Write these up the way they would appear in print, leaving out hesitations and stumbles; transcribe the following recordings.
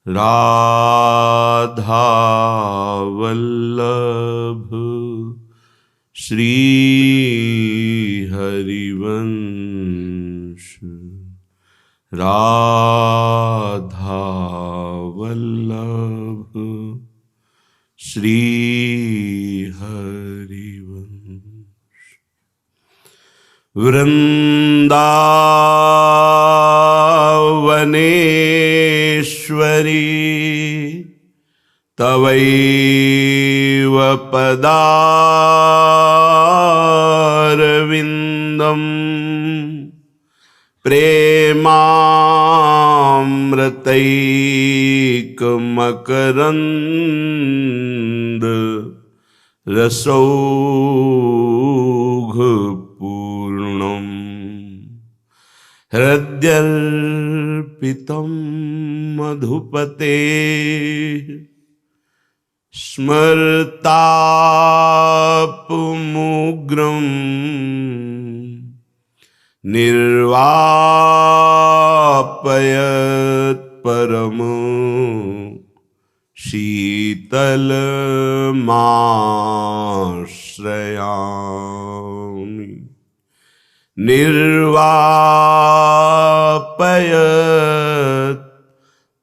राधा वल्लभ श्री हरिवंश। राधा वल्लभ श्री हरिवंश। वृंदावनेश्वरी तवैव पदारविन्दम् प्रेमामृतैकमकरन्द रसौघपूर्णम् हृद्यर्पितं मधुपते स्मर्तापमुग्रम् निर्वापयत् परम शीतलमाश्रयामि। निर्वापयत्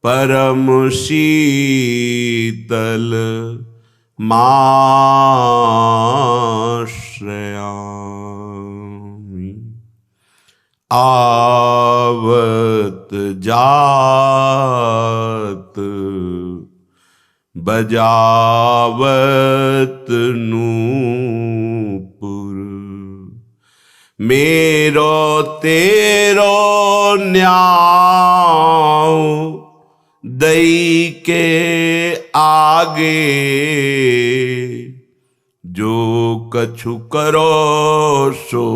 परम शीतलमाश्रयामि। आवत जात बजावत नूपुर मेरो तेरो न्याव दई के आगे जो कछु करो सो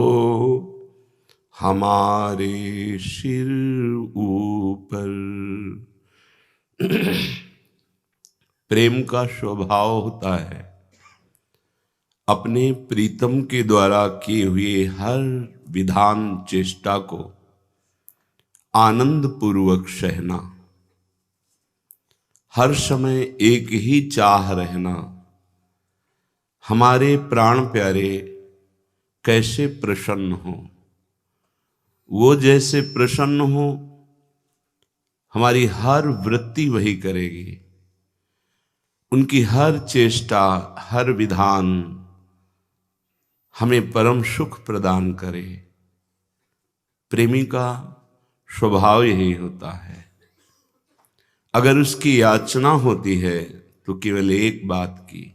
हमारे सिर ऊपर। प्रेम का स्वभाव होता है अपने प्रीतम के द्वारा किए हुए हर विधान चेष्टा को आनंद पूर्वक सहना, हर समय एक ही चाह रहना। हमारे प्राण प्यारे कैसे प्रसन्न हो, वो जैसे प्रसन्न हो हमारी हर वृत्ति वही करेगी। उनकी हर चेष्टा हर विधान हमें परम सुख प्रदान करे। प्रेमी का स्वभाव यही होता है। अगर उसकी याचना होती है तो केवल एक बात की,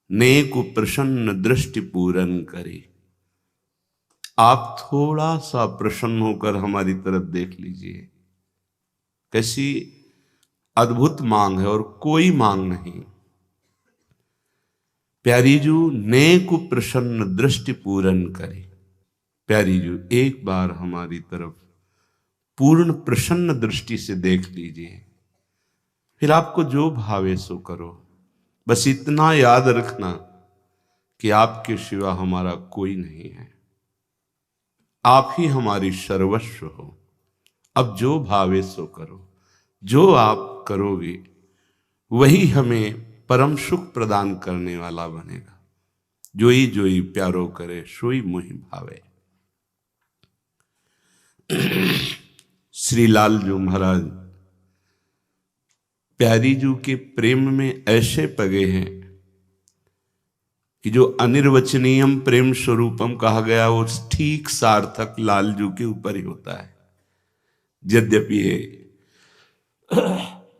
नेक प्रसन्न दृष्टि पूरन करे। आप थोड़ा सा प्रसन्न होकर हमारी तरफ देख लीजिए, कैसी अद्भुत मांग है और कोई मांग नहीं। प्यारी जू नेक प्रसन्न दृष्टि पूरन करे। प्यारी जू एक बार हमारी तरफ पूर्ण प्रसन्न दृष्टि से देख लीजिए, फिर आपको जो भावे सो करो। बस इतना याद रखना कि आपके सिवा हमारा कोई नहीं है, आप ही हमारी सर्वस्व हो। अब जो भावे सो करो, जो आप करोगे वही हमें परम सुख प्रदान करने वाला बनेगा। जोई जोई प्यारो करे सोई मोहि भावे। श्री लालजू महाराज प्यारी जू के प्रेम में ऐसे पगे हैं कि जो अनिर्वचनीयम प्रेम स्वरूपम कहा गया वो ठीक सार्थक लालजू के ऊपर ही होता है। यद्यपि ये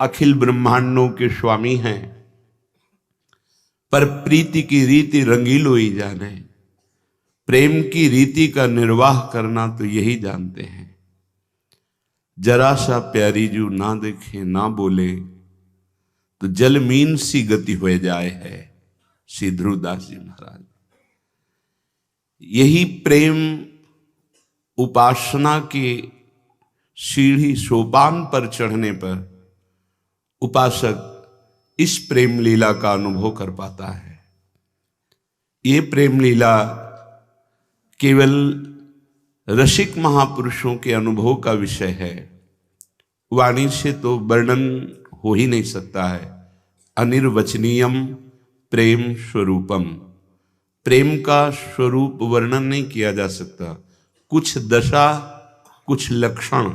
अखिल ब्रह्मांडों के स्वामी हैं, पर प्रीति की रीति रंगीलो ही जाने। प्रेम की रीति का निर्वाह करना तो यही जानते हैं। जरा सा प्यारी जू ना देखे ना बोले तो जलमीन सी गति हो जाए है। श्री ध्रुवदास जी महाराज, यही प्रेम उपासना की सीढ़ी सोपान पर चढ़ने पर उपासक इस प्रेम लीला का अनुभव कर पाता है। ये प्रेम लीला केवल रसिक महापुरुषों के अनुभव का विषय है, वाणी से तो वर्णन हो ही नहीं सकता है। अनिर्वचनीयम प्रेम स्वरूपम, प्रेम का स्वरूप वर्णन नहीं किया जा सकता। कुछ दशा, कुछ लक्षण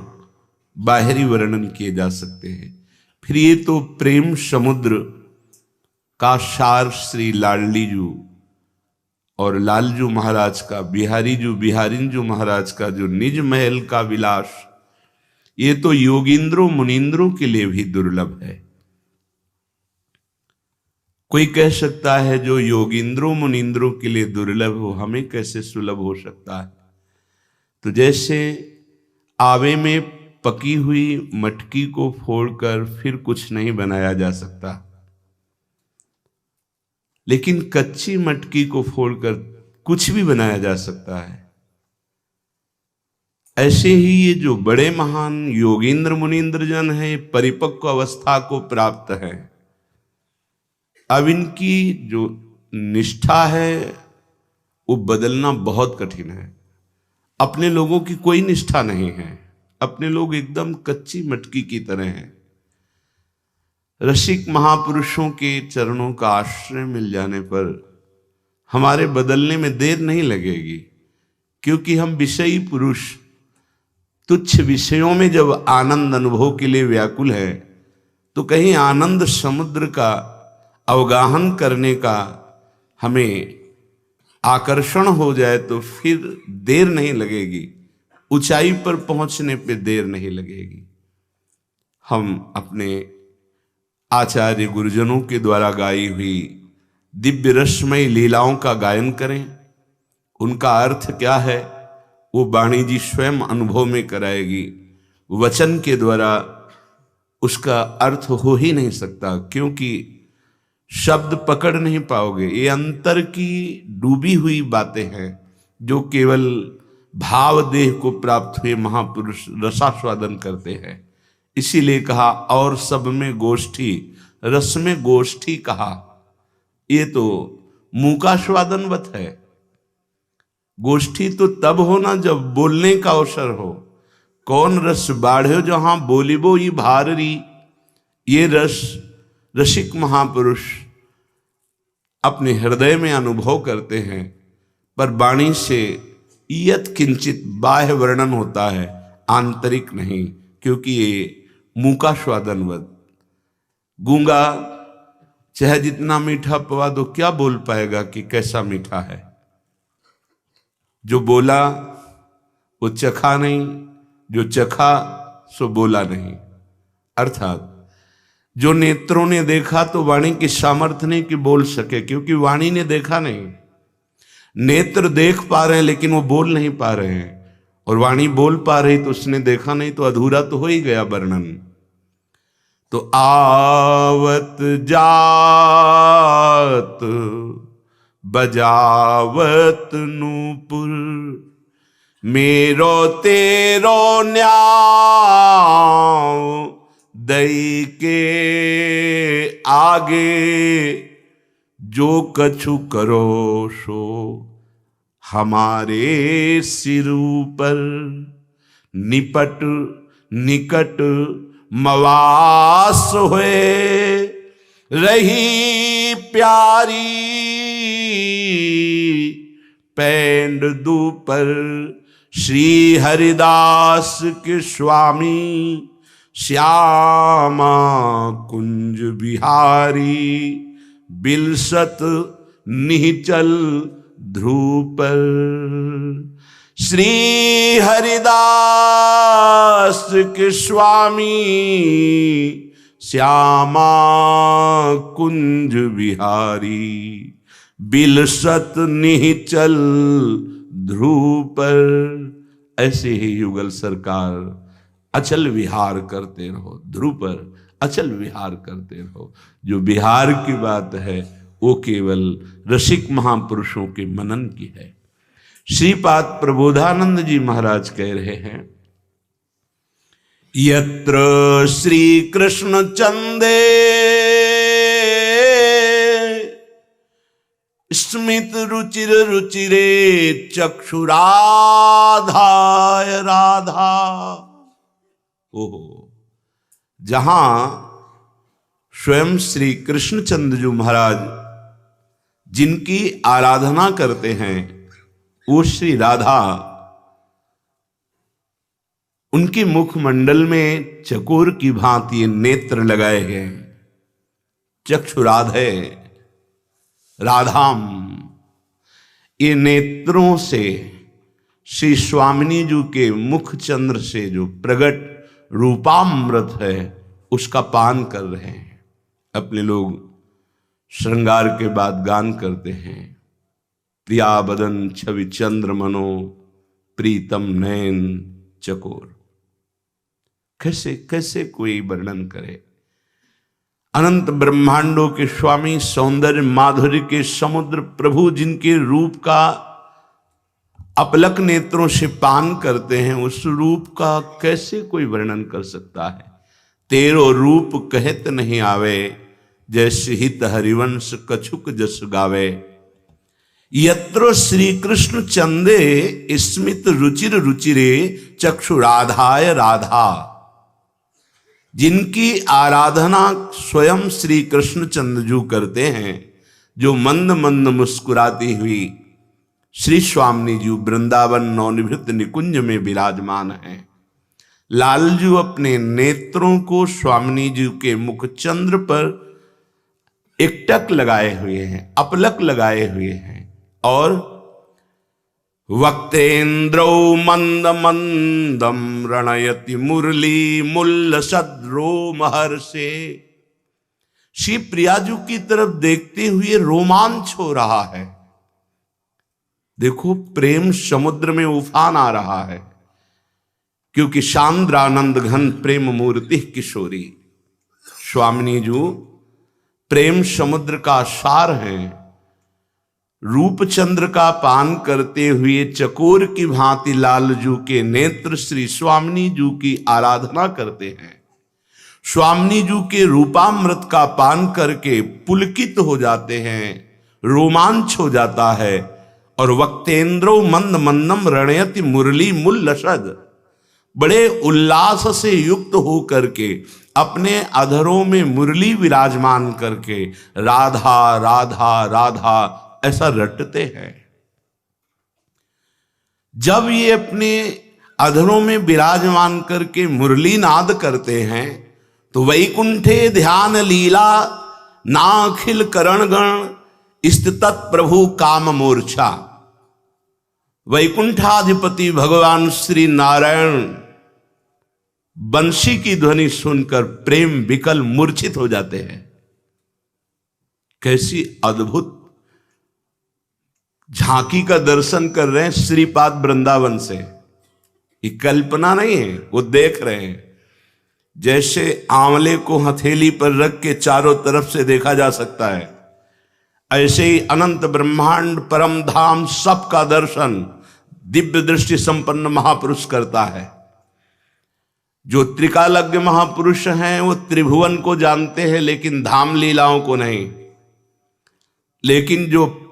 बाहरी वर्णन किए जा सकते हैं। फिर ये तो प्रेम समुद्र का सार श्री लाडलीजू और लालजू महाराज का, बिहारीजू महाराज का जो निज महल का विलास, ये तो योगींद्रों मुनींद्रों के लिए भी दुर्लभ है। कोई कह सकता है जो योगींद्रों मुनींद्रों के लिए दुर्लभ हो, हमें कैसे सुलभ हो सकता है? तो जैसे आवे में पकी हुई मटकी को फोड़कर फिर कुछ नहीं बनाया जा सकता, लेकिन कच्ची मटकी को फोड़कर कुछ भी बनाया जा सकता है। ऐसे ही ये जो बड़े महान योगींद्र मुनींद्र जन है, परिपक्व अवस्था को प्राप्त है। अब इनकी जो निष्ठा है वो बदलना बहुत कठिन है। अपने लोगों की कोई निष्ठा नहीं है, अपने लोग एकदम कच्ची मटकी की तरह हैं। रसिक महापुरुषों के चरणों का आश्रय मिल जाने पर हमारे बदलने में देर नहीं लगेगी, क्योंकि हम विषयी पुरुष तुच्छ विषयों में जब आनंद अनुभव के लिए व्याकुल है, तो कहीं आनंद समुद्र का अवगाहन करने का हमें आकर्षण हो जाए तो फिर देर नहीं लगेगी, ऊंचाई पर पहुंचने पे देर नहीं लगेगी। हम अपने आचार्य गुरुजनों के द्वारा गाई हुई दिव्य रसमय लीलाओं का गायन करें। उनका अर्थ क्या है वो वाणी जी स्वयं अनुभव में कराएगी। वचन के द्वारा उसका अर्थ हो ही नहीं सकता, क्योंकि शब्द पकड़ नहीं पाओगे। ये अंतर की डूबी हुई बातें हैं जो केवल भाव देह को प्राप्त हुए महापुरुष रसास्वादन करते हैं। इसीलिए कहा और सब में गोष्ठी, रस में गोष्ठी कहा। ये तो मुंह का स्वादनवत है। गोष्ठी तो तब होना जब बोलने का अवसर हो। कौन रस बाढ़ो जहां बोलिबो ये भाररी, ये रस रसिक महापुरुष अपने हृदय में अनुभव करते हैं, पर वाणी से यत किंचित बाह्य वर्णन होता है, आंतरिक नहीं, क्योंकि ये मुंह का स्वादनवत। गूंगा चाहे जितना मीठा पवा दो क्या बोल पाएगा कि कैसा मीठा है। जो बोला वो चखा नहीं, जो चखा सो बोला नहीं। अर्थात जो नेत्रों ने देखा तो वाणी की सामर्थ्य नहीं कि बोल सके, क्योंकि वाणी ने देखा नहीं। नेत्र देख पा रहे हैं लेकिन वो बोल नहीं पा रहे हैं, और वाणी बोल पा रही तो उसने देखा नहीं, तो अधूरा तो हो ही गया वर्णन। तो आवत जात बजावत नूपुर, मेरो तेरो न्याव दई के आगे, जो कछु करो सो हमारे सिर पर, निपट निकट मवास हुए रही प्यारी, पैंड दूपर श्री हरिदास के स्वामी, श्यामा कुंज बिहारी, बिलसत निचल ध्रुव पर। श्री हरिदास के स्वामी, श्यामा कुंज बिहारी, बिलसत निचल ध्रुव पर। ऐसे ही युगल सरकार अचल विहार करते रहो, ध्रुव पर अचल विहार करते रहो। जो विहार की बात है वो केवल रसिक महापुरुषों के मनन की है। श्रीपाद प्रबोधानंद जी महाराज कह रहे हैं, यत्र श्री कृष्ण चंदे स्मित रुचिर रुचिरे चक्षुराधाय राधा। ओहो, जहां स्वयं श्री कृष्णचंद्र जी महाराज जिनकी आराधना करते हैं वो श्री राधा, उनके मुखमंडल में चकोर की भांति नेत्र लगाए हैं। चक्षुराधे राधाम, ये नेत्रों से श्री स्वामिनी जी के मुख चंद्र से जो प्रगट रूपामृत है उसका पान कर रहे हैं। अपने लोग श्रृंगार के बाद गान करते हैं, प्रिया बदन छवि चंद्र मनो प्रीतम नयन चकोर। कैसे कैसे कोई वर्णन करे। अनंत ब्रह्मांडों के स्वामी, सौंदर्य माधुर्य के समुद्र प्रभु जिनके रूप का अपलक नेत्रों से पान करते हैं, उस रूप का कैसे कोई वर्णन कर सकता है। तेरो रूप कहत नहीं आवे, जैसे हित हरिवंश कछुक जस गावे। यत्र श्री कृष्ण चंदे स्मित रुचिर रुचिरे चक्षु राधाय राधा। जिनकी आराधना स्वयं श्री कृष्ण चंद्र जी करते हैं, जो मंद मंद मुस्कुराती हुई श्री स्वामिनी जी वृंदावन नवनिभृत निकुंज में विराजमान हैं। लालजू अपने नेत्रों को स्वामिनी जी के मुख चंद्र पर एकटक लगाए हुए हैं, अपलक लगाए हुए हैं। और वक्तेन्द्रौ मंद मंदम रणयति मुरली मुल्ल सद्रो महर्षे। श्री प्रियाजू की तरफ देखते हुए रोमांच हो रहा है। देखो, प्रेम समुद्र में उफान आ रहा है, क्योंकि शांद्रानंद घन प्रेम मूर्ति किशोरी स्वामिनी जी प्रेम समुद्र का सार हैं। रूपचंद्र का पान करते हुए चकोर की भांति लालजू के नेत्र श्री स्वामिनी जी की आराधना करते हैं। स्वामिनी जी के रूपामृत का पान करके पुलकित हो जाते हैं, रोमांच हो जाता है। और वक्तेन्द्रो मंद मंदम रणयति मुरली मुल्लसद, बड़े उल्लास से युक्त हो करके अपने अधरों में मुरली विराजमान करके राधा राधा राधा ऐसा रटते हैं। जब ये अपने अधरों में विराजमान करके मुरली नाद करते हैं, तो वैकुंठे ध्यान लीला नाखिल करण गण स्थित प्रभु काम मूर्छा। वैकुंठाधिपति भगवान श्री नारायण बंशी की ध्वनि सुनकर प्रेम विकल मूर्छित हो जाते हैं। कैसी अद्भुत झांकी का दर्शन कर रहे हैं श्रीपाद वृंदावन से। ये कल्पना नहीं है, वो देख रहे हैं। जैसे आंवले को हथेली पर रख के चारों तरफ से देखा जा सकता है, ऐसे ही अनंत ब्रह्मांड परम धाम सबका दर्शन दिव्य दृष्टि संपन्न महापुरुष करता है। जो त्रिकालज्ञ महापुरुष हैं वो त्रिभुवन को जानते हैं, लेकिन धाम लीलाओं को नहीं। लेकिन जो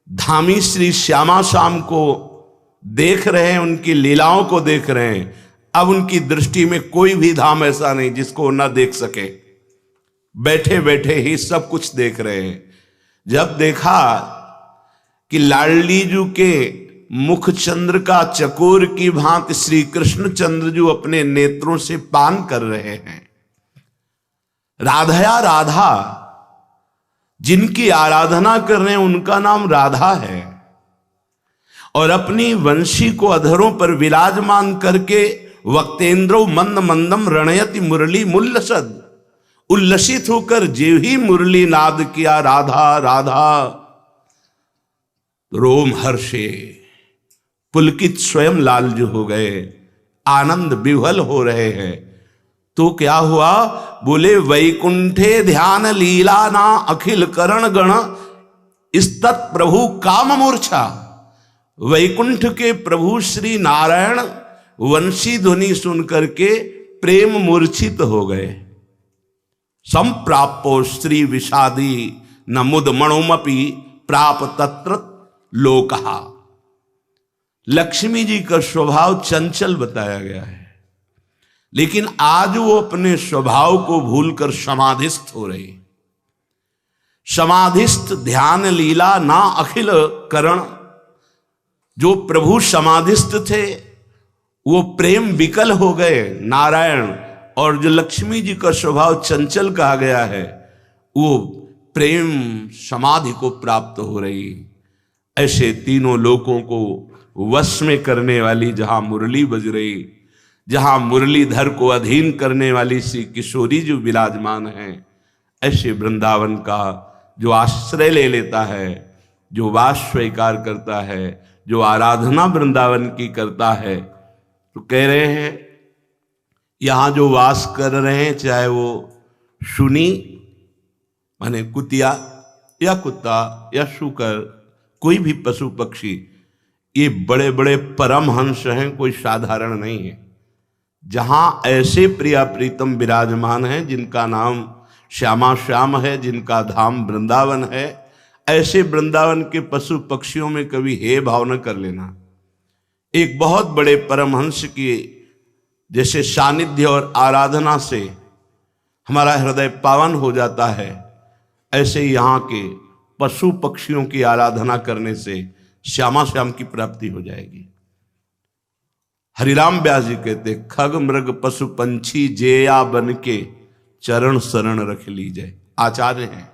धामी श्री श्यामा श्याम को देख रहे हैं, उनकी लीलाओं को देख रहे हैं, अब उनकी दृष्टि में कोई भी धाम ऐसा नहीं जिसको ना देख सके। बैठे बैठे ही सब कुछ देख रहे हैं। जब देखा कि लाडली जी के मुख चंद्र का चकोर की भांति श्री कृष्ण चंद्र जी अपने नेत्रों से पान कर रहे हैं, राधया राधा, जिनकी आराधना कर रहे हैं उनका नाम राधा है। और अपनी वंशी को अधरों पर विराजमान करके वक्तेन्द्रो मंद मंदम रणयति मुरली मुल्लसद, उल्लसित होकर जो ही मुरली नाद किया राधा राधा, रोम हर्षे पुलकित स्वयं लालजू हो गए, आनंद विह्वल हो रहे हैं। तो क्या हुआ? बोले वैकुंठे ध्यान लीला ना अखिल करण गण स्तत प्रभु काम मूर्छा। वैकुंठ के प्रभु श्री नारायण वंशी ध्वनि सुन करके प्रेम मूर्छित हो गए। संप्रापो श्री विषादी न मुद मणोमपि प्राप तत्र लोकहा। लक्ष्मी जी का स्वभाव चंचल बताया गया है, लेकिन आज वो अपने स्वभाव को भूलकर समाधिस्थ हो रहे। समाधिस्थ ध्यान लीला ना अखिल करण। जो प्रभु समाधिस्थ थे वो प्रेम विकल हो गए नारायण, और जो लक्ष्मी जी का स्वभाव चंचल कहा गया है वो प्रेम समाधि को प्राप्त हो रही। ऐसे तीनों लोकों को वश में करने वाली जहां मुरली बज रही, जहां मुरलीधर को अधीन करने वाली श्री किशोरी जो विराजमान है, ऐसे वृंदावन का जो आश्रय ले लेता है, जो वास स्वीकार करता है, जो आराधना वृंदावन की करता है, तो कह रहे हैं यहां जो वास कर रहे हैं, चाहे वो शुनी माने कुतिया या कुत्ता या शुकर, कोई भी पशु पक्षी, ये बड़े बड़े परमहंस हैं, कोई साधारण नहीं है। जहां ऐसे प्रिया प्रीतम विराजमान हैं जिनका नाम श्यामा श्याम है, जिनका धाम वृंदावन है, ऐसे वृंदावन के पशु पक्षियों में कभी हे भाव न कर लेना। एक बहुत बड़े परमहंस की जैसे सानिध्य और आराधना से हमारा हृदय पावन हो जाता है, ऐसे यहाँ के पशु पक्षियों की आराधना करने से श्यामा श्याम की प्राप्ति हो जाएगी। हरिराम व्यास जी कहते, खग मृग पशु पंछी जेया बन के चरण शरण रख लीजिए। आचार्य हैं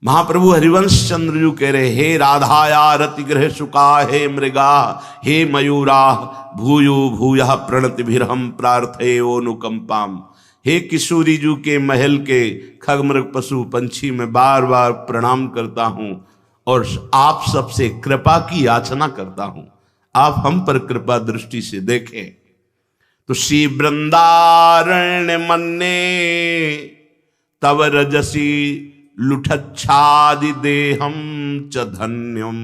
महाप्रभु हरिवंश चंद्र जी कह रहे, हे राधाया रति ग्रह सुका, हे मृगा, हे मयूरा, भूयो भूयः प्रणतिभिर्हम प्रार्थये अनुकंपाम। हे किशोरी जी के महल के खग मृग पशु पंछी में बार बार प्रणाम करता हूं और आप सबसे कृपा की याचना करता हूं, आप हम पर कृपा दृष्टि से देखें। तो श्री वृंदारण्य मन्ने तव रजसी लुठच्छादि देहम च धन्यम।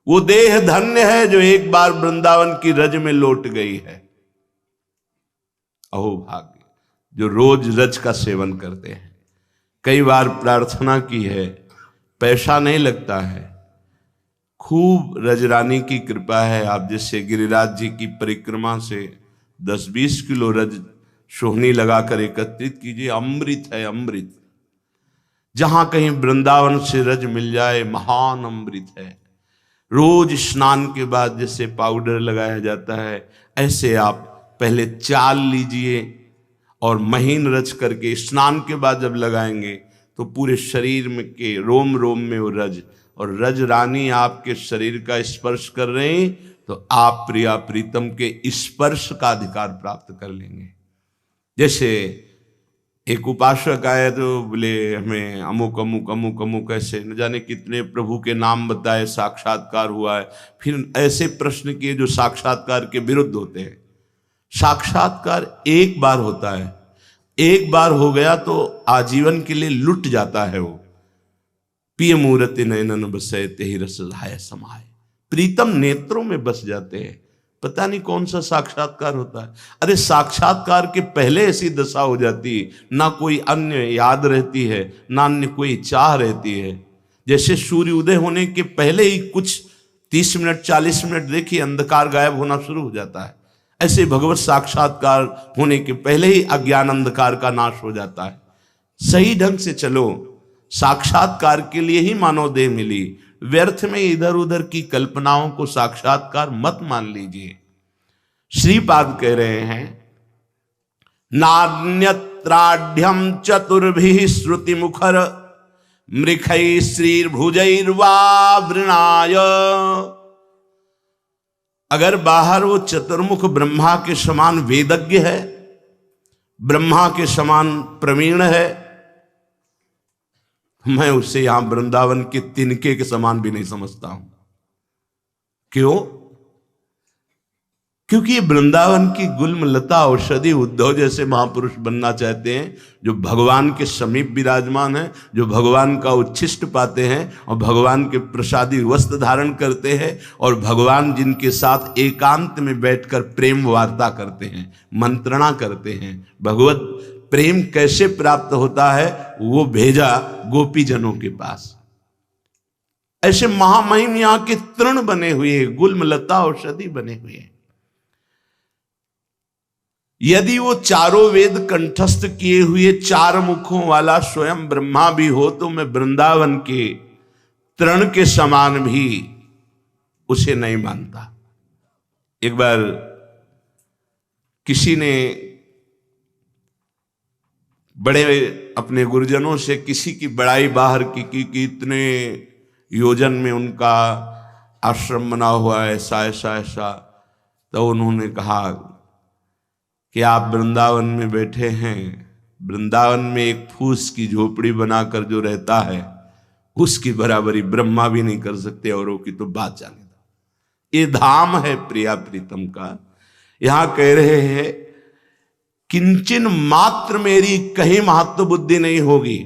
वो देह धन्य है जो एक बार वृंदावन की रज में लौट गई है। अहो भाग्य जो रोज रज का सेवन करते हैं। कई बार प्रार्थना की है, पैसा नहीं लगता है, खूब रजरानी की कृपा है। आप जैसे गिरिराज जी की परिक्रमा से 10-20 किलो रज सोहनी लगाकर एकत्रित कीजिए, अमृत है अमृत। जहां कहीं वृंदावन से रज मिल जाए महान अमृत है। रोज स्नान के बाद जैसे पाउडर लगाया जाता है, ऐसे आप पहले चाल लीजिए और महीन रच करके स्नान के बाद जब लगाएंगे तो पूरे शरीर में के रोम रोम में वो रज, और रज रानी आपके शरीर का स्पर्श कर रहे हैं तो आप प्रिया प्रीतम के स्पर्श का अधिकार प्राप्त कर लेंगे। जैसे एक उपासक आए तो बोले हमें अमुक अमुक अमुक अमुक ऐसे न जाने कितने प्रभु के नाम बताए, साक्षात्कार हुआ है। फिर ऐसे प्रश्न किए जो साक्षात्कार के विरुद्ध होते हैं। साक्षात्कार एक बार होता है, एक बार हो गया तो आजीवन के लिए लुट जाता है। वो पिय मूर्ति नयनन बसे तेहि रस लाय समाये, प्रीतम नेत्रों में बस जाते हैं। पता नहीं कौन सा साक्षात्कार होता है। अरे साक्षात्कार के पहले ऐसी दशा हो जाती, ना कोई अन्य याद रहती है, ना अन्य कोई चाह रहती है। जैसे सूर्य उदय होने के पहले ही कुछ 30 मिनट 40 मिनट देखिए अंधकार गायब होना शुरू हो जाता है। ऐसे भगवत साक्षात्कार होने के पहले ही अज्ञान अंधकार का नाश हो जाता है। सही ढंग से चलो, साक्षात्कार के लिए ही मानव देह मिली। व्यर्थ में इधर उधर की कल्पनाओं को साक्षात्कार मत मान लीजिए। श्रीपाद कह रहे हैं, नान्यत्राढ्यम चतुर्भिः श्रुति मुखर मृखै श्रीर्भुजैर्वा वृणाय। अगर बाहर वो चतुर्मुख ब्रह्मा के समान वेदज्ञ है, ब्रह्मा के समान प्रवीण है, मैं उसे यहां वृंदावन के तिनके के समान भी नहीं समझता हूं। क्यों? क्योंकि ये वृंदावन की गुल्म लता औषधि उद्धव जैसे महापुरुष बनना चाहते हैं, जो भगवान के समीप विराजमान हैं, जो भगवान का उच्छिष्ट पाते हैं और भगवान के प्रसादी वस्त्र धारण करते हैं, और भगवान जिनके साथ एकांत में बैठकर प्रेम वार्ता करते हैं, मंत्रणा करते हैं। भगवत प्रेम कैसे प्राप्त होता है वो भेजा गोपी जनों के पास। ऐसे महामहिम यहां के तृण बने हुए, गुल्म लता औषधि बने हुए। यदि वो चारों वेद कंठस्थ किए हुए चार मुखों वाला स्वयं ब्रह्मा भी हो तो मैं वृंदावन के तृण के समान भी उसे नहीं मानता। एक बार किसी ने बड़े अपने गुरुजनों से किसी की बड़ाई बाहर की कि इतने योजन में उनका आश्रम बना हुआ है, ऐसा ऐसा ऐसा। तो उन्होंने कहा कि आप वृंदावन में बैठे हैं, वृंदावन में एक फूस की झोपड़ी बनाकर जो रहता है उसकी बराबरी ब्रह्मा भी नहीं कर सकते, औरों की तो बात जाने दो। ये धाम है प्रिया प्रीतम का। यहां कह रहे हैं किंचन मात्र मेरी कहीं महत्व बुद्धि नहीं होगी,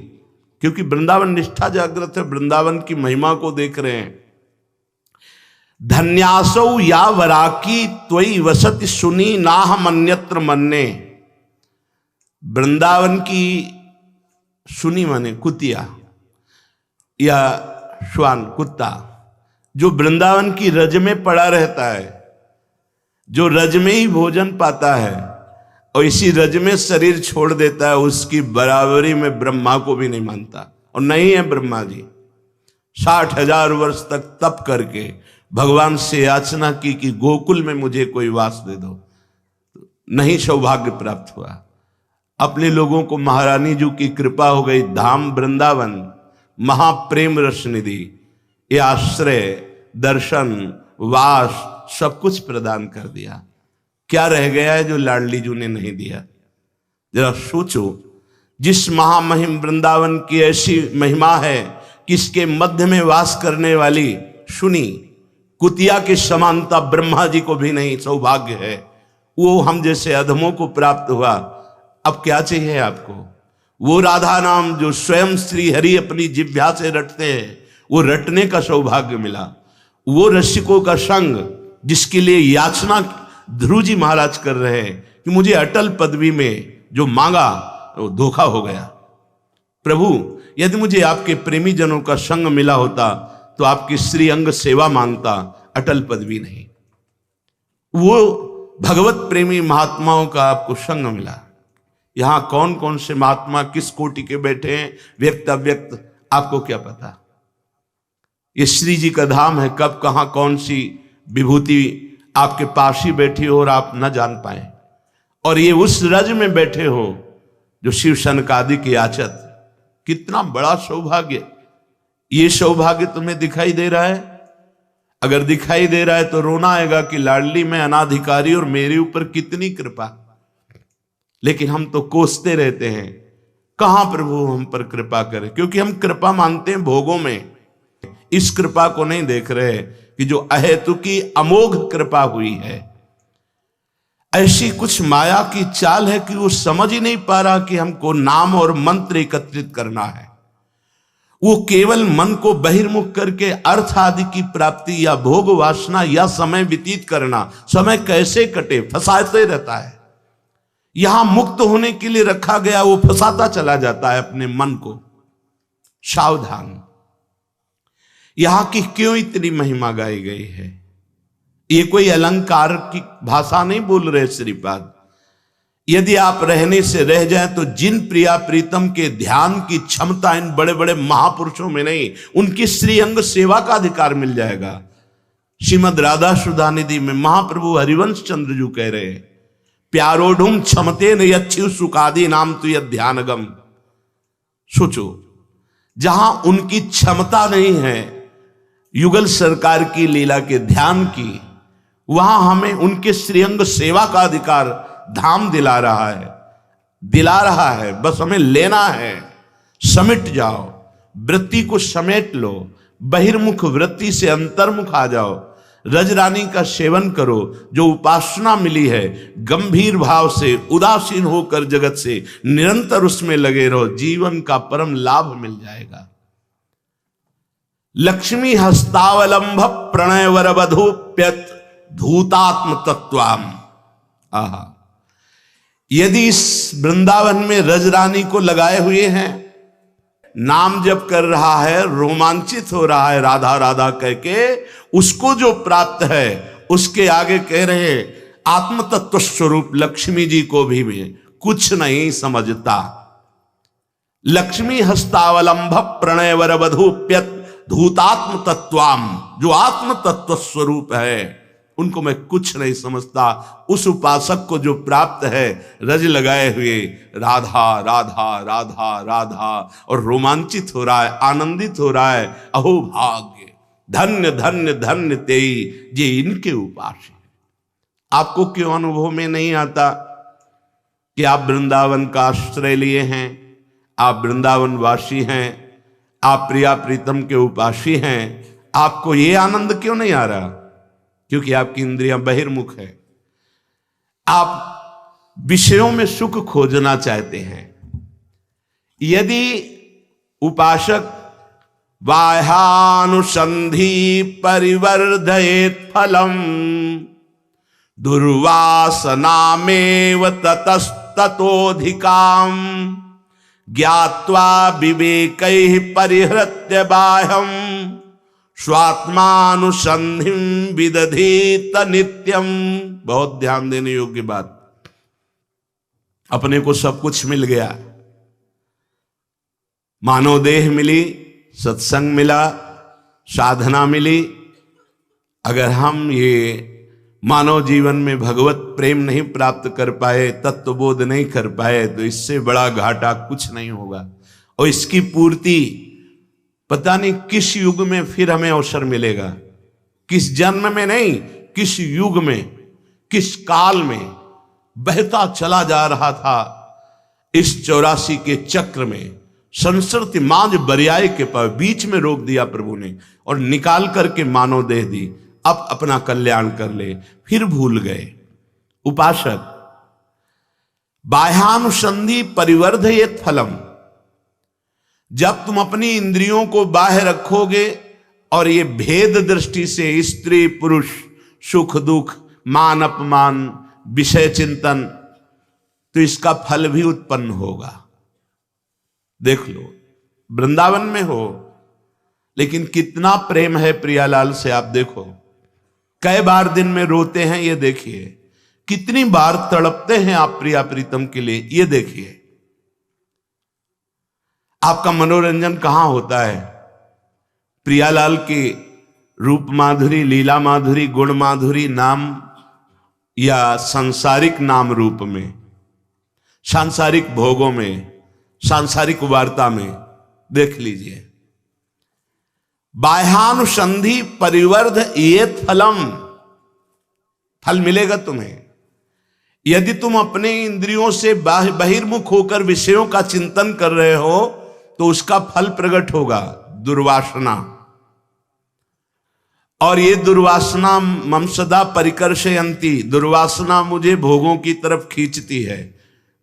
क्योंकि वृंदावन निष्ठा जागृत है, वृंदावन की महिमा को देख रहे हैं। धन्यासौ या वराकी त्वयि वसति सुनी नाहम अन्यत्र मन्ने। वृंदावन की सुनी माने कुतिया या श्वान कुत्ता, जो वृंदावन की रज में पड़ा रहता है, जो रज में ही भोजन पाता है और इसी रज में शरीर छोड़ देता है, उसकी बराबरी में ब्रह्मा को भी नहीं मानता। और नहीं है ब्रह्मा जी 60,000 वर्ष तक तप करके भगवान से याचना की कि गोकुल में मुझे कोई वास दे दो, नहीं सौभाग्य प्राप्त हुआ। अपने लोगों को महारानी जी की कृपा हो गई, धाम वृंदावन महाप्रेम रस निधि, ये आश्रय दर्शन वास सब कुछ प्रदान कर दिया। क्या रह गया है जो लाडली जी ने नहीं दिया? जरा सोचो, जिस महामहिम वृंदावन की ऐसी महिमा है कि इसके मध्य में वास करने वाली सुनी कुतिया की समानता ब्रह्मा जी को भी नहीं सौभाग्य है, वो हम जैसे अधमों को प्राप्त हुआ। अब क्या चाहिए आपको? वो राधा नाम जो स्वयं श्री हरि अपनी जिह्वा से रटते हैं, वो रटने का सौभाग्य मिला। वो रसिकों का संग जिसके लिए याचना ध्रुव जी महाराज कर रहे हैं कि मुझे अटल पदवी में जो मांगा वो धोखा हो गया। प्रभु यदि मुझे आपके प्रेमी जनों का संग मिला होता तो आपकी श्री अंग सेवा मांगता, अटल पदवी नहीं। वो भगवत प्रेमी महात्माओं का आपको संग मिला। यहां कौन कौन से महात्मा किस कोटि के बैठे हैं, व्यक्त अव्यक्त, आपको क्या पता? ये श्री जी का धाम है, कब कहां कौन सी विभूति आपके पास ही बैठी हो और आप न जान पाए। और ये उस रज में बैठे हो जो शिव सनकादि की याचत। कितना बड़ा सौभाग्य! ये सौभाग्य तुम्हें दिखाई दे रहा है? अगर दिखाई दे रहा है तो रोना आएगा कि लाडली में अनाधिकारी और मेरे ऊपर कितनी कृपा। लेकिन हम तो कोसते रहते हैं, कहां प्रभु हम पर कृपा करे, क्योंकि हम कृपा मानते हैं भोगों में। इस कृपा को नहीं देख रहे कि जो अहेतु की अमोघ कृपा हुई है। ऐसी कुछ माया की चाल है कि वो समझ ही नहीं पा रहा कि हमको नाम और मंत्र एकत्रित करना है। वो केवल मन को बहिर्मुख करके अर्थ आदि की प्राप्ति या भोग वासना या समय व्यतीत करना, समय कैसे कटे फंसाते रहता है। यहां मुक्त होने के लिए रखा गया, वो फंसाता चला जाता है अपने मन को। सावधान! यहां की क्यों इतनी महिमा गाई गई है? ये कोई अलंकार की भाषा नहीं बोल रहे श्रीपाद। यदि आप रहने से रह जाएं तो जिन प्रिया प्रीतम के ध्यान की क्षमता इन बड़े बड़े महापुरुषों में नहीं, उनकी श्री अंग सेवा का अधिकार मिल जाएगा। श्रीमद राधा सुधा निधि में महाप्रभु हरिवंश चंद्र जी कह रहे हैं, प्यारोढ़ुम क्षमते न यच्छु सुखादि नाम तु यद ध्यानगम। सोचो, जहां उनकी क्षमता नहीं है युगल सरकार की लीला के ध्यान की, वहां हमें उनके श्रीअंग सेवा का अधिकार धाम दिला रहा है। बस हमें लेना है। समेट जाओ, वृत्ति को समेट लो, बहिर्मुख वृत्ति से अंतर्मुख आ जाओ। रजरानी का सेवन करो, जो उपासना मिली है गंभीर भाव से उदासीन होकर जगत से निरंतर उसमें लगे रहो, जीवन का परम लाभ मिल जाएगा। लक्ष्मी हस्तावलंब प्रणय वर वधूप्यत धूतात्म तत्वाम। आहा, यदि इस वृंदावन में रजरानी को लगाए हुए हैं, नाम जप कर रहा है, रोमांचित हो रहा है राधा राधा कह के, उसको जो प्राप्त है उसके आगे कह रहे आत्म तत्व स्वरूप लक्ष्मी जी को भी मैं कुछ नहीं समझता। लक्ष्मी हस्तावलंब प्रणय वर वधूप्यत धूतात्म तत्वाम, जो आत्म तत्व स्वरूप है उनको मैं कुछ नहीं समझता। उस उपासक को जो प्राप्त है रज लगाए हुए राधा राधा राधा राधा, और रोमांचित हो रहा है, आनंदित हो रहा है। अहो भाग्य, धन्य धन्य धन्य तेई ये इनके उपास है। आपको क्यों अनुभव में नहीं आता कि आप वृंदावन का आश्रय लिए हैं, आप वृंदावन वासी हैं, आप प्रिया प्रीतम के उपासी हैं, आपको ये आनंद क्यों नहीं आ रहा? क्योंकि आपकी इंद्रियां बहिर्मुख है। आप विषयों में सुख खोजना चाहते हैं। यदि उपासक बाह्यानुसंधि परिवर्धयेत फलम दुर्वासनामेव ततस्ततोधिकाम ज्ञात्वा विवेकैः परिहृत्य बाह्यम स्वात्मानुसंधिं विदधीत नित्यम। बहुत ध्यान देने योग्य बात। अपने को सब कुछ मिल गया, मानव देह मिली, सत्संग मिला, साधना मिली। अगर हम ये मानव जीवन में भगवत प्रेम नहीं प्राप्त कर पाए, तत्वबोध नहीं कर पाए, तो इससे बड़ा घाटा कुछ नहीं होगा। और इसकी पूर्ति पता नहीं किस युग में फिर हमें अवसर मिलेगा, किस जन्म में नहीं, किस युग में, किस काल में बहता चला जा रहा था इस 84 के चक्र में। संस्कृति मांझ बरियाए के पास बीच में रोक दिया प्रभु ने और निकाल करके मानव देह दी। अब अपना कल्याण कर ले, फिर भूल गए। उपासक बाह्यानुसंधि परिवर्धयेत फलम, जब तुम अपनी इंद्रियों को बाहर रखोगे और ये भेद दृष्टि से स्त्री पुरुष, सुख दुख, मान अपमान, विषय चिंतन, तो इसका फल भी उत्पन्न होगा। देख लो, वृंदावन में हो लेकिन कितना प्रेम है प्रियालाल से, आप देखो। कई बार दिन में रोते हैं, ये देखिए। कितनी बार तड़पते हैं आप प्रिया प्रीतम के लिए, ये देखिए। आपका मनोरंजन कहां होता है? प्रियालाल की रूप माधुरी, लीला माधुरी, गुण माधुरी नाम या सांसारिक नाम रूप में, सांसारिक भोगों में, सांसारिक वार्ता में। देख लीजिए, बाह्यानुसंधि परिवर्ध ये फलम, फल मिलेगा तुम्हें। यदि तुम अपने इंद्रियों से बहिर्मुख होकर विषयों का चिंतन कर रहे हो तो उसका फल प्रकट होगा, दुर्वासना। और ये दुर्वासना मम सदा परिकर्षयन्ति, दुर्वासना मुझे भोगों की तरफ खींचती है।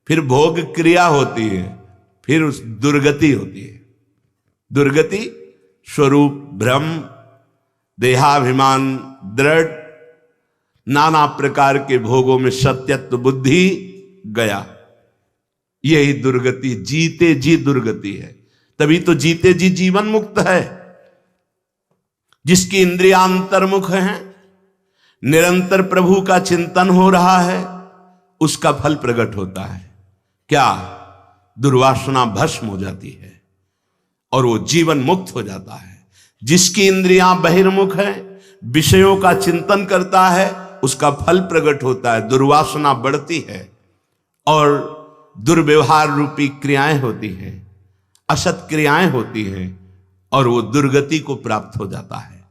फिर भोग क्रिया होती है, फिर उस दुर्गति होती है। दुर्गति स्वरूप भ्रम, देहाभिमान दृढ़, नाना प्रकार के भोगों में सत्यत्व बुद्धि गया। यही दुर्गति, जीते जी दुर्गति है। तभी तो जीते जी जीवन मुक्त है। जिसकी इंद्रियां अंतर्मुख हैं, निरंतर प्रभु का चिंतन हो रहा है, उसका फल प्रकट होता है। क्या? दुर्वासना भस्म हो जाती है और वो जीवन मुक्त हो जाता है। जिसकी इंद्रियां बहिर्मुख है, विषयों का चिंतन करता है, उसका फल प्रकट होता है। दुर्वासना बढ़ती है और दुर्व्यवहार रूपी क्रियाएं होती हैं, असत क्रियाएं होती हैं और वो दुर्गति को प्राप्त हो जाता है।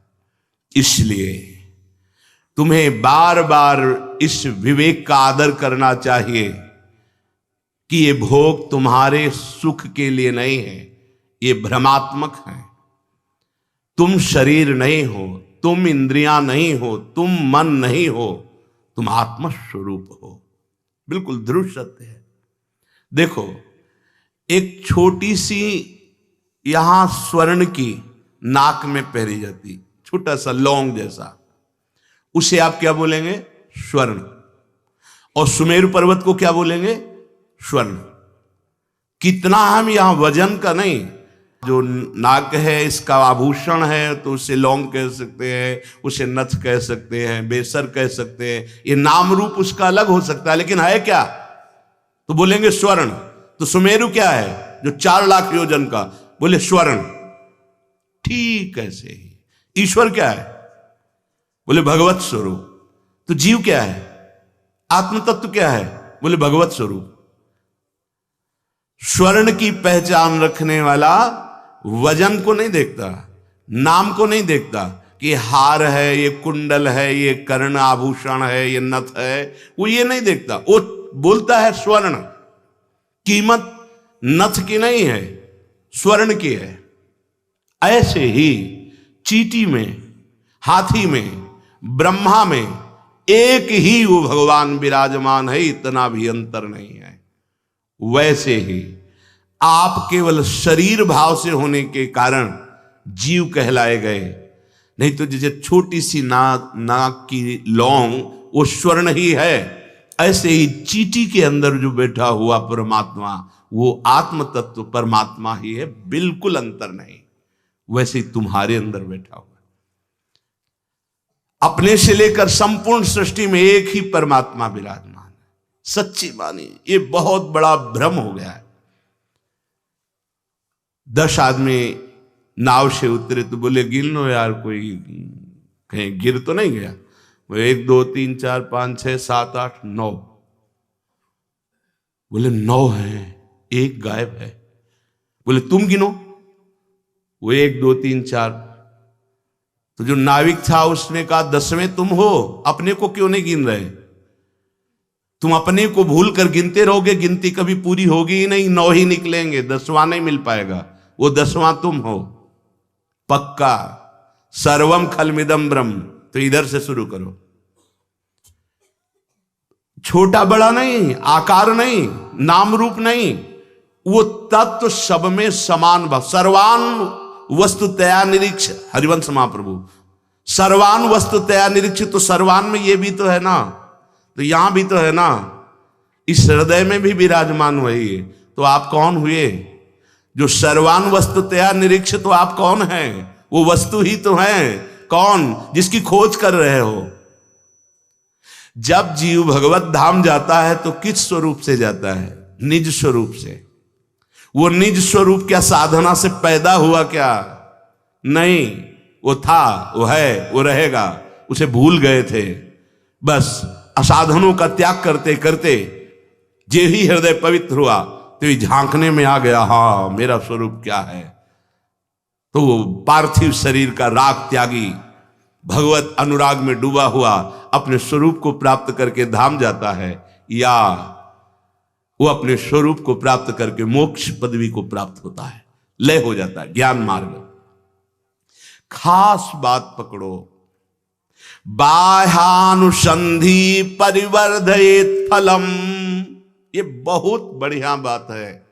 इसलिए तुम्हें बार बार इस विवेक का आदर करना चाहिए कि ये भोग तुम्हारे सुख के लिए नहीं है, ये भ्रमात्मक है। तुम शरीर नहीं हो, तुम इंद्रियां नहीं हो, तुम मन नहीं हो, तुम आत्मस्वरूप हो। बिल्कुल ध्रुव सत्य है। देखो, एक छोटी सी यहां स्वर्ण की नाक में पहनी जाती, छोटा सा लौंग जैसा, उसे आप क्या बोलेंगे? स्वर्ण। और सुमेरु पर्वत को क्या बोलेंगे? स्वर्ण। कितना हम यहां वजन का नहीं, जो नाक है इसका आभूषण है तो उसे लौंग कह सकते हैं, उसे नथ कह सकते हैं, बेसर कह सकते हैं। ये नाम रूप उसका अलग हो सकता है, लेकिन है क्या? तो बोलेंगे स्वर्ण। तो सुमेरु क्या है जो 4 लाख योजन का? बोले स्वर्ण। ठीक ऐसे ही ईश्वर क्या है? बोले भगवत स्वरूप। तो जीव क्या है? आत्म तत्व क्या है? बोले भगवत स्वरूप। स्वर्ण की पहचान रखने वाला वजन को नहीं देखता, नाम को नहीं देखता कि हार है, ये कुंडल है, ये कर्ण आभूषण है, ये नथ है, वो ये नहीं देखता। वो बोलता है स्वर्ण। कीमत नथ की नहीं है, स्वर्ण की है। ऐसे ही चींटी में, हाथी में, ब्रह्मा में एक ही वो भगवान विराजमान है, इतना भी अंतर नहीं है। वैसे ही आप केवल शरीर भाव से होने के कारण जीव कहलाए गए, नहीं तो जैसे छोटी सी नाक की लौंग वो स्वर्ण ही है, ऐसे ही चींटी के अंदर जो बैठा हुआ परमात्मा वो आत्म तत्व परमात्मा ही है, बिल्कुल अंतर नहीं। वैसे ही तुम्हारे अंदर बैठा हुआ, अपने से लेकर संपूर्ण सृष्टि में एक ही परमात्मा विराजमान है। सच्ची बानी, ये बहुत बड़ा भ्रम हो गया है। 10 आदमी नाव से उतरे तो बोले गिन लो यार, कोई कहीं गिर तो नहीं गया? वो 1 2 3 4 5 6 7 8 9। बोले 9 है, एक गायब है। बोले तुम गिनो। वो 1 2 3 4। तो जो नाविक था उसने कहा 10वें तुम हो, अपने को क्यों नहीं गिन रहे? तुम अपने को भूल कर गिनते रहोगे, गिनती कभी पूरी होगी ही नहीं, 9 ही निकलेंगे, 10वां नहीं मिल पाएगा। वो 10वां तुम हो पक्का। सर्वम खलमिदम ब्रह्म। तो इधर से शुरू करो। छोटा बड़ा नहीं, आकार नहीं, नाम रूप नहीं, वो तत्व सब में समान भाव। सर्वान वस्तुतया निरीक्ष, हरिवंश महाप्रभु। सर्वान वस्तुतया निरीक्ष, तो सर्वान में ये भी तो है ना, तो यहां भी तो है ना, इस हृदय में भी विराजमान वही है। तो आप कौन हुए जो सर्वान वस्तुतया निरीक्ष? तो आप कौन हैं? वो वस्तु ही तो है। कौन? जिसकी खोज कर रहे हो। जब जीव भगवत धाम जाता है तो किस स्वरूप से जाता है? निज स्वरूप से। वो निज स्वरूप क्या साधना से पैदा हुआ क्या? नहीं, वो था, वो है, वो रहेगा। उसे भूल गए थे। बस असाधनों का त्याग करते करते जे ही हृदय पवित्र हुआ तो ये झांकने में आ गया, हाँ मेरा स्वरूप क्या है। तो वो पार्थिव शरीर का राग त्यागी भगवत अनुराग में डूबा हुआ अपने स्वरूप को प्राप्त करके धाम जाता है, या वो अपने स्वरूप को प्राप्त करके मोक्ष पदवी को प्राप्त होता है, लय हो जाता है, ज्ञान मार्ग। खास बात पकड़ो, बाह्यानुसंधि परिवर्धयेत फलम। ये बहुत बढ़िया बात है।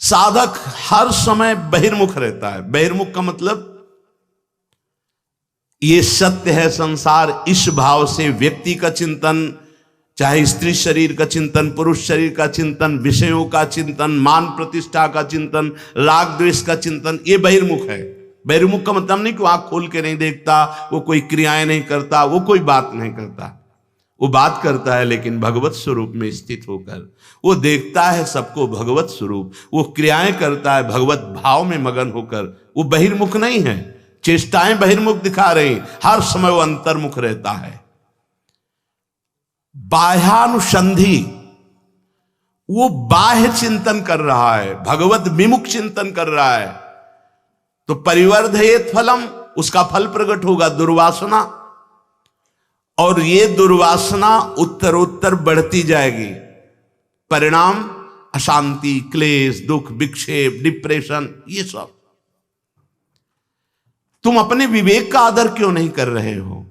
साधक हर समय बहिर्मुख रहता है। बहिर्मुख का मतलब ये सत्य है संसार, इस भाव से व्यक्ति का चिंतन, चाहे स्त्री शरीर का चिंतन, पुरुष शरीर का चिंतन, विषयों का चिंतन, मान प्रतिष्ठा का चिंतन, राग द्वेष का चिंतन, ये बहिर्मुख है। बहिर्मुख का मतलब नहीं कि आंख खोल के नहीं देखता, वो कोई क्रियाएं नहीं करता, वो कोई बात नहीं करता। वो बात करता है लेकिन भगवत स्वरूप में स्थित होकर। वो देखता है सबको भगवत स्वरूप, वो क्रियाएं करता है भगवत भाव में मगन होकर। वो बहिर्मुख नहीं है। चेष्टाएं बहिर्मुख दिखा रही, हर समय वो अंतर्मुख रहता है। बाह्यानुसंधि, वो बाह्य चिंतन कर रहा है, भगवत विमुख चिंतन कर रहा है। तो परिवर्धयेत फलम, उसका फल प्रकट होगा, दुर्वासना। और ये दुर्वासना उत्तरोत्तर बढ़ती जाएगी। परिणाम अशांति, क्लेश, दुख, विक्षेप, डिप्रेशन, ये सब। तुम अपने विवेक का आदर क्यों नहीं कर रहे हो?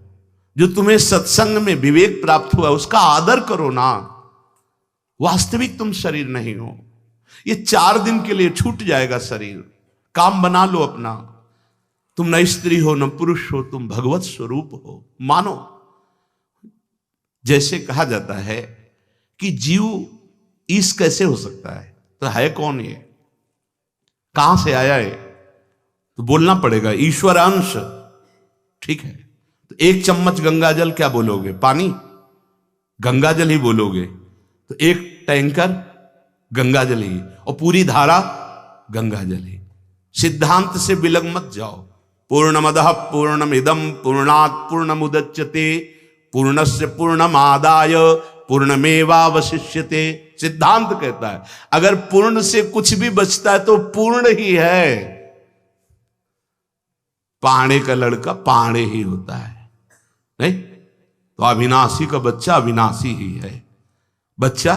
जो तुम्हें सत्संग में विवेक प्राप्त हुआ उसका आदर करो ना। वास्तविक तुम शरीर नहीं हो। ये 4 दिन के लिए छूट जाएगा शरीर। काम बना लो अपना। तुम न स्त्री हो न पुरुष हो, तुम भगवत स्वरूप हो, मानो। जैसे कहा जाता है कि जीव ईश कैसे हो सकता है, तो है कौन ये? कहां से आया है? तो बोलना पड़ेगा ईश्वर अंश, ठीक है। तो 1 चम्मच गंगा जल क्या बोलोगे? पानी, गंगा जल ही बोलोगे। तो 1 टैंकर गंगा जल ही, और पूरी धारा गंगा जल ही। सिद्धांत से बिलग मत जाओ। पूर्णमदः पूर्णमिदं पूर्णात् पूर्णमुदच्यते पूर्णस्य पूर्णमादाय पूर्णमेवावशिष्यते। सिद्धांत कहता है अगर पूर्ण से कुछ भी बचता है तो पूर्ण ही है। पाणे का लड़का पाणे ही होता है, नहीं तो अविनाशी का बच्चा अविनाशी ही है। बच्चा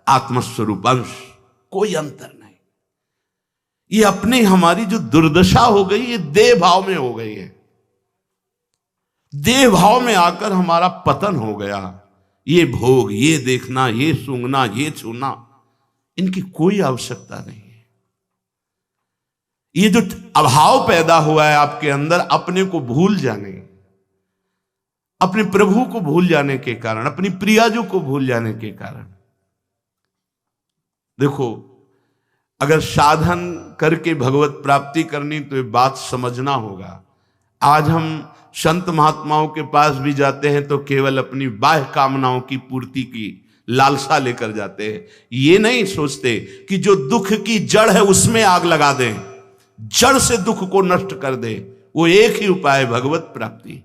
आत्मस्वरूप अंश, कोई अंतर नहीं। ये अपनी हमारी जो दुर्दशा हो गई ये देह भाव में हो गई है। देह भाव में आकर हमारा पतन हो गया। ये भोग, ये देखना, ये सूंघना, ये छूना, इनकी कोई आवश्यकता नहीं है। ये जो अभाव पैदा हुआ है आपके अंदर अपने को भूल जाने, अपने प्रभु को भूल जाने के कारण, अपनी प्रियाजू को भूल जाने के कारण। देखो, अगर साधन करके भगवत प्राप्ति करनी तो ये बात समझना होगा। आज हम संत महात्माओं के पास भी जाते हैं तो केवल अपनी बाह्य कामनाओं की पूर्ति की लालसा लेकर जाते हैं। ये नहीं सोचते कि जो दुख की जड़ है उसमें आग लगा दें, जड़ से दुख को नष्ट कर दे। वो एक ही उपाय है, भगवत प्राप्ति।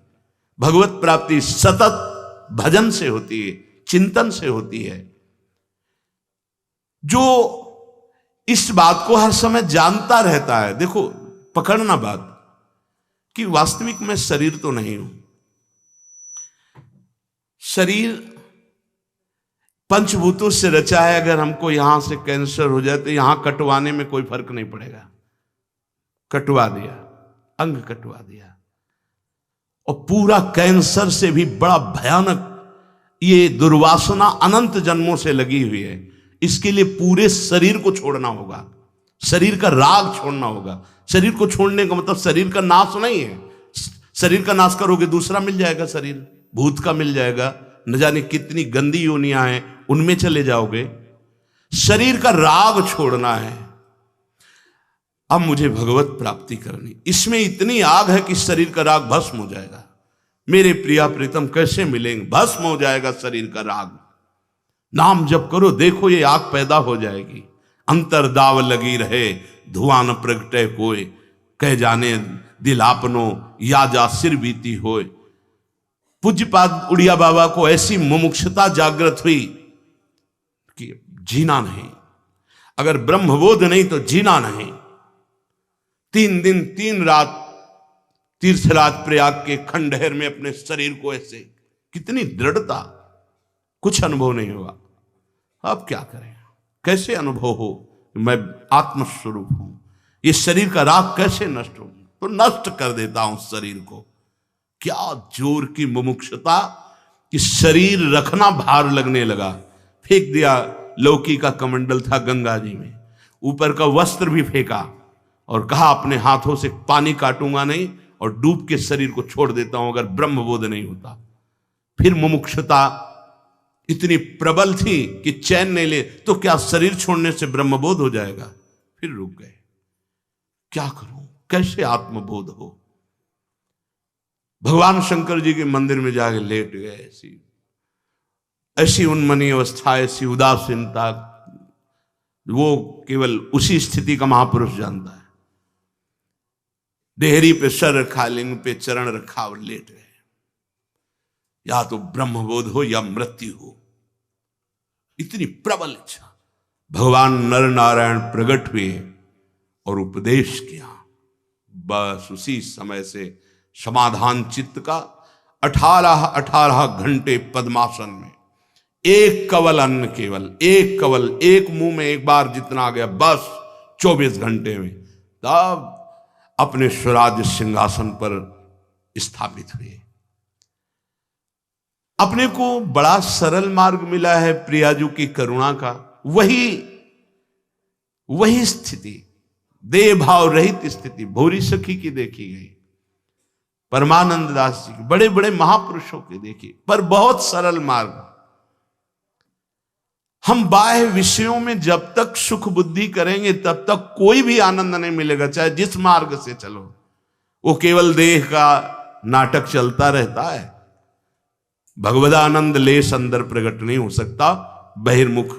भगवत प्राप्ति सतत भजन से होती है, चिंतन से होती है। जो इस बात को हर समय जानता रहता है, देखो पकड़ना बात कि वास्तविक मैं शरीर तो नहीं हूं। शरीर पंचभूतों से रचा है। अगर हमको यहां से कैंसर हो जाए तो यहां कटवाने में कोई फर्क नहीं पड़ेगा। कटवा दिया, अंग कटवा दिया, और पूरा कैंसर से भी बड़ा भयानक ये दुर्वासना अनंत जन्मों से लगी हुई है। इसके लिए पूरे शरीर को छोड़ना होगा, शरीर का राग छोड़ना होगा। शरीर को छोड़ने का मतलब शरीर का नाश नहीं है। शरीर का नाश करोगे दूसरा मिल जाएगा, शरीर भूत का मिल जाएगा, न जाने कितनी गंदी योनियां हैं उनमें चले जाओगे। शरीर का राग छोड़ना है। अब मुझे भगवत प्राप्ति करनी, इसमें इतनी आग है कि शरीर का राग भस्म हो जाएगा। मेरे प्रिया प्रीतम कैसे मिलेंगे? भस्म हो जाएगा शरीर का राग। नाम जप करो, देखो ये आग पैदा हो जाएगी। अंतर दाव लगी रहे धुआं न प्रगटे कोय, कह जाने दिल आपनो या जा सिर बीती होय। पूज्यपाद उड़िया बाबा को ऐसी मुमुक्षुता जागृत हुई कि जीना नहीं, अगर ब्रह्मबोध नहीं तो जीना नहीं। 3 दिन 3 रात तीर्थराज प्रयाग के खंडहर में अपने शरीर को ऐसे, कितनी दृढ़ता, कुछ अनुभव नहीं हुआ। अब क्या करें? कैसे अनुभव हो मैं आत्मस्वरूप हूं? ये शरीर का राग कैसे नष्ट हो? तो नष्ट कर देता हूं शरीर को। क्या जोर की मुमुक्षुता कि शरीर रखना भार लगने लगा। फेंक दिया, लौकी का कमंडल था गंगा जी में, ऊपर का वस्त्र भी फेंका और कहा अपने हाथों से पानी काटूंगा नहीं और डूब के शरीर को छोड़ देता हूं अगर ब्रह्मबोध नहीं होता। फिर मुमुक्षुता इतनी प्रबल थी कि चैन नहीं ले, तो क्या शरीर छोड़ने से ब्रह्मबोध हो जाएगा? फिर रुक गए। क्या करूं, कैसे आत्मबोध हो? भगवान शंकर जी के मंदिर में जाके लेट गए। ऐसी उन्मनी अवस्था, ऐसी उदासीनता, वो केवल उसी स्थिति का महापुरुष जानता है। देहरी पे सर रखा, लिंग पे चरण रखा और लेट गए। या तो ब्रह्मबोध हो या मृत्यु हो, इतनी प्रबल इच्छा। भगवान नर नारायण प्रकट हुए और उपदेश किया। बस उसी समय से समाधान चित्त का 18 घंटे पद्मासन में, एक कवल अन्न, केवल एक कवल, एक मुंह में एक बार जितना आ गया, बस 24 घंटे में तब अपने स्वराज्य सिंहासन पर स्थापित हुए। अपने को बड़ा सरल मार्ग मिला है प्रियाजू की करुणा का। वही स्थिति, देह भाव रहित स्थिति भोरी सखी की देखी गई, परमानंद दास जी की, बड़े बड़े महापुरुषों की देखी, पर बहुत सरल मार्ग। हम बाह्य विषयों में जब तक सुख बुद्धि करेंगे तब तक कोई भी आनंद नहीं मिलेगा, चाहे जिस मार्ग से चलो। वो केवल देह का नाटक चलता रहता है। भगवदानंद लेश अंदर प्रकट नहीं हो सकता बहिर्मुख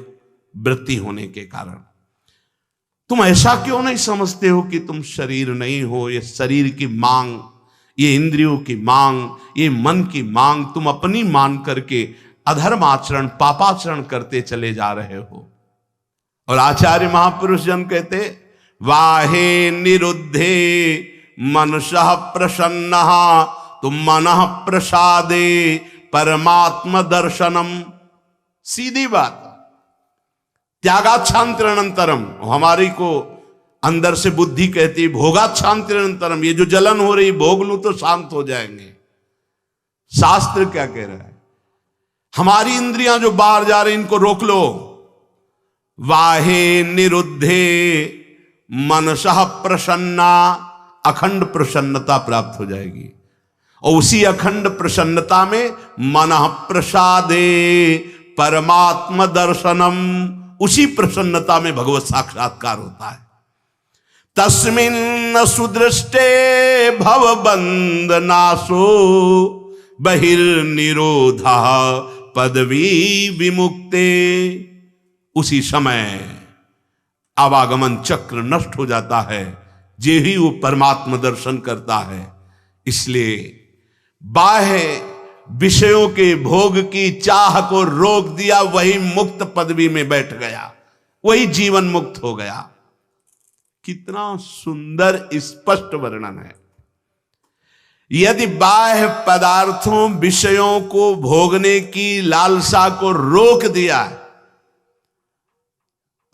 वृत्ति होने के कारण। तुम ऐसा क्यों नहीं समझते हो कि तुम शरीर नहीं हो? ये शरीर की मांग, ये इंद्रियों की मांग, ये मन की मांग तुम अपनी मान करके अधर्म आचरण, पापाचरण करते चले जा रहे हो। और आचार्य महापुरुष जन कहते, वाहे निरुद्धे मनसः प्रसन्न तुम मनः प्रसादे परमात्म दर्शनम। सीधी बात। त्यागाच्छांतिरनंतरम, हमारी को अंदर से बुद्धि कहती भोगाच्छांतिरनंतरम, ये जो जलन हो रही भोग लूं तो शांत हो जाएंगे। शास्त्र क्या कह रहा है? हमारी इंद्रियां जो बाहर जा रही इनको रोक लो। वाहे निरुद्धे मनसः प्रसन्ना, अखंड प्रसन्नता प्राप्त हो जाएगी। और उसी अखंड प्रसन्नता में मनः प्रसादे परमात्म दर्शनम, उसी प्रसन्नता में भगवत साक्षात्कार होता है। तस्मिन् सुदृष्टे भवबंधनाशो बहिर्निरोधा पदवी विमुक्ते। उसी समय आवागमन चक्र नष्ट हो जाता है, जे ही वो परमात्म दर्शन करता है। इसलिए बाह्य विषयों के भोग की चाह को रोक दिया, वही मुक्त पदवी में बैठ गया, वही जीवन मुक्त हो गया। कितना सुंदर स्पष्ट वर्णन है। यदि बाह्य पदार्थों विषयों को भोगने की लालसा को रोक दिया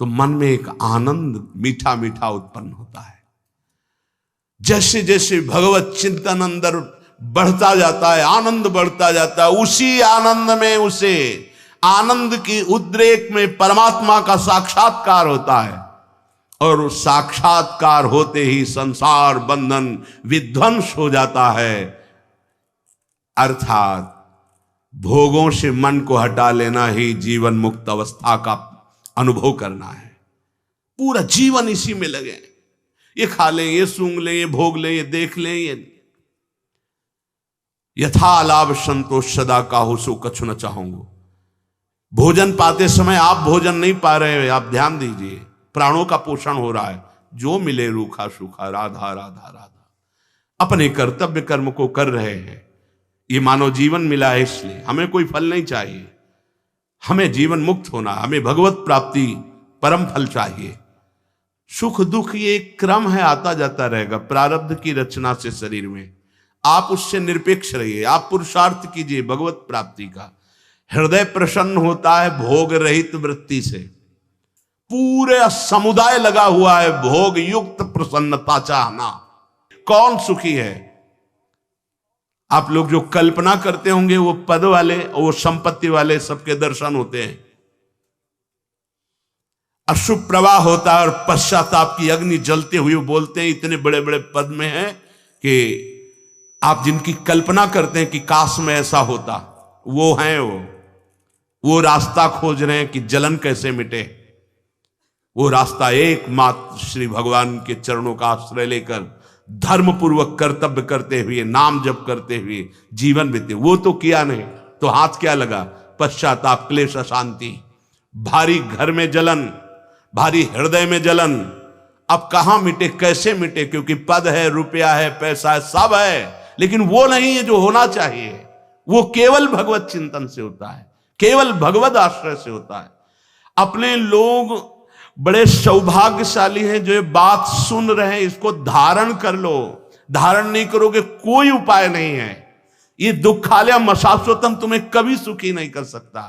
तो मन में एक आनंद मीठा मीठा उत्पन्न होता है। जैसे जैसे भगवत चिंतन अंदर बढ़ता जाता है, आनंद बढ़ता जाता है, उसी आनंद में, उसे आनंद की उद्रेक में परमात्मा का साक्षात्कार होता है। और उस साक्षात्कार होते ही संसार बंधन विध्वंस हो जाता है। अर्थात भोगों से मन को हटा लेना ही जीवन मुक्त अवस्था का अनुभव करना है। पूरा जीवन इसी में लगे, ये खा लें, ये सूंघ लें, ये भोग लें, ये देख लें, ये यथा लाभ संतोष सदा काहू सो कछु न चाहूंगा। भोजन पाते समय आप भोजन नहीं पा रहे, आप ध्यान दीजिए, प्राणों का पोषण हो रहा है। जो मिले रूखा सूखा, राधा राधा राधा, अपने कर्तव्य कर्म को कर रहे हैं। ये मानव जीवन मिला है, इसलिए हमें कोई फल नहीं चाहिए। हमें जीवन मुक्त होना, हमें भगवत प्राप्ति परम फल चाहिए। सुख दुख ये एक क्रम है, आता जाता रहेगा प्रारब्ध की रचना से शरीर में। आप उससे निरपेक्ष रहिए, आप पुरुषार्थ कीजिए भगवत प्राप्ति का। हृदय प्रसन्न होता है भोग रहित वृत्ति से। पूरे समुदाय लगा हुआ है भोग युक्त प्रसन्नता चाहना। कौन सुखी है? आप लोग जो कल्पना करते होंगे वो पद वाले और वो संपत्ति वाले सबके दर्शन होते हैं। अशुभ प्रवाह होता है और पश्चाताप की अग्नि जलते हुए बोलते हैं, इतने बड़े बड़े पद में हैं कि आप जिनकी कल्पना करते हैं कि काश में ऐसा होता, वो हैं। वो रास्ता खोज रहे हैं कि जलन कैसे मिटे। वो रास्ता एकमात्र श्री भगवान के चरणों का आश्रय लेकर धर्म पूर्वक कर्तव्य करते हुए, नाम जप करते हुए जीवन बीते। वो तो किया नहीं तो हाथ क्या लगा? पश्चाताप, क्लेश, अशांति, भारी घर में जलन, भारी हृदय में जलन। अब कहां मिटे, कैसे मिटे? क्योंकि पद है, रुपया है, पैसा है, सब है, लेकिन वो नहीं है जो होना चाहिए। वो केवल भगवत चिंतन से होता है, केवल भगवत आश्रय से होता है। अपने लोग बड़े सौभाग्यशाली हैं जो ये बात सुन रहे हैं, इसको धारण कर लो। धारण नहीं करोगे कोई उपाय नहीं है। ये दुखालय मशाश्वतम तुम्हें कभी सुखी नहीं कर सकता।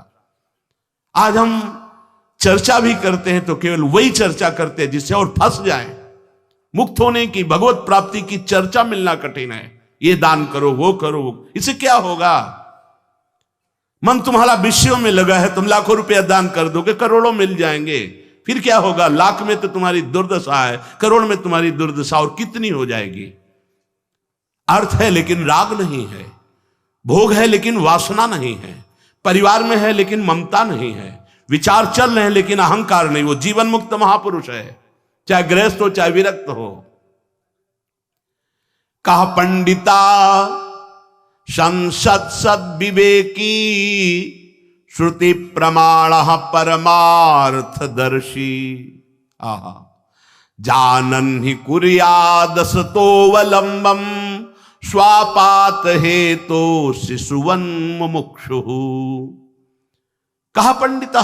आज हम चर्चा भी करते हैं तो केवल वही चर्चा करते हैं जिससे और फंस जाए। मुक्त होने की, भगवत प्राप्ति की चर्चा मिलना कठिन है। ये दान करो, वो करो, इससे क्या होगा? मन तुम्हारा विषयों में लगा है, तुम लाखों रुपया दान कर दोगे, करोड़ों मिल जाएंगे, फिर क्या होगा? लाख में तो तुम्हारी दुर्दशा है, करोड़ में तुम्हारी दुर्दशा और कितनी हो जाएगी। अर्थ है लेकिन राग नहीं है, भोग है लेकिन वासना नहीं है, परिवार में है लेकिन ममता नहीं है, विचार चल रहे हैं लेकिन अहंकार नहीं। वो जीवन मुक्त महापुरुष है, चाहे गृहस्थ हो चाहे विरक्त हो। कहा पंडिता संसद सद विवेकी श्रुति प्रमाण परमार्थ दर्शी। आहा जानन ही कुर्यादसतोवलंबम स्वापात हेतो शिशुवन मुमुक्षु। कहा पंडिता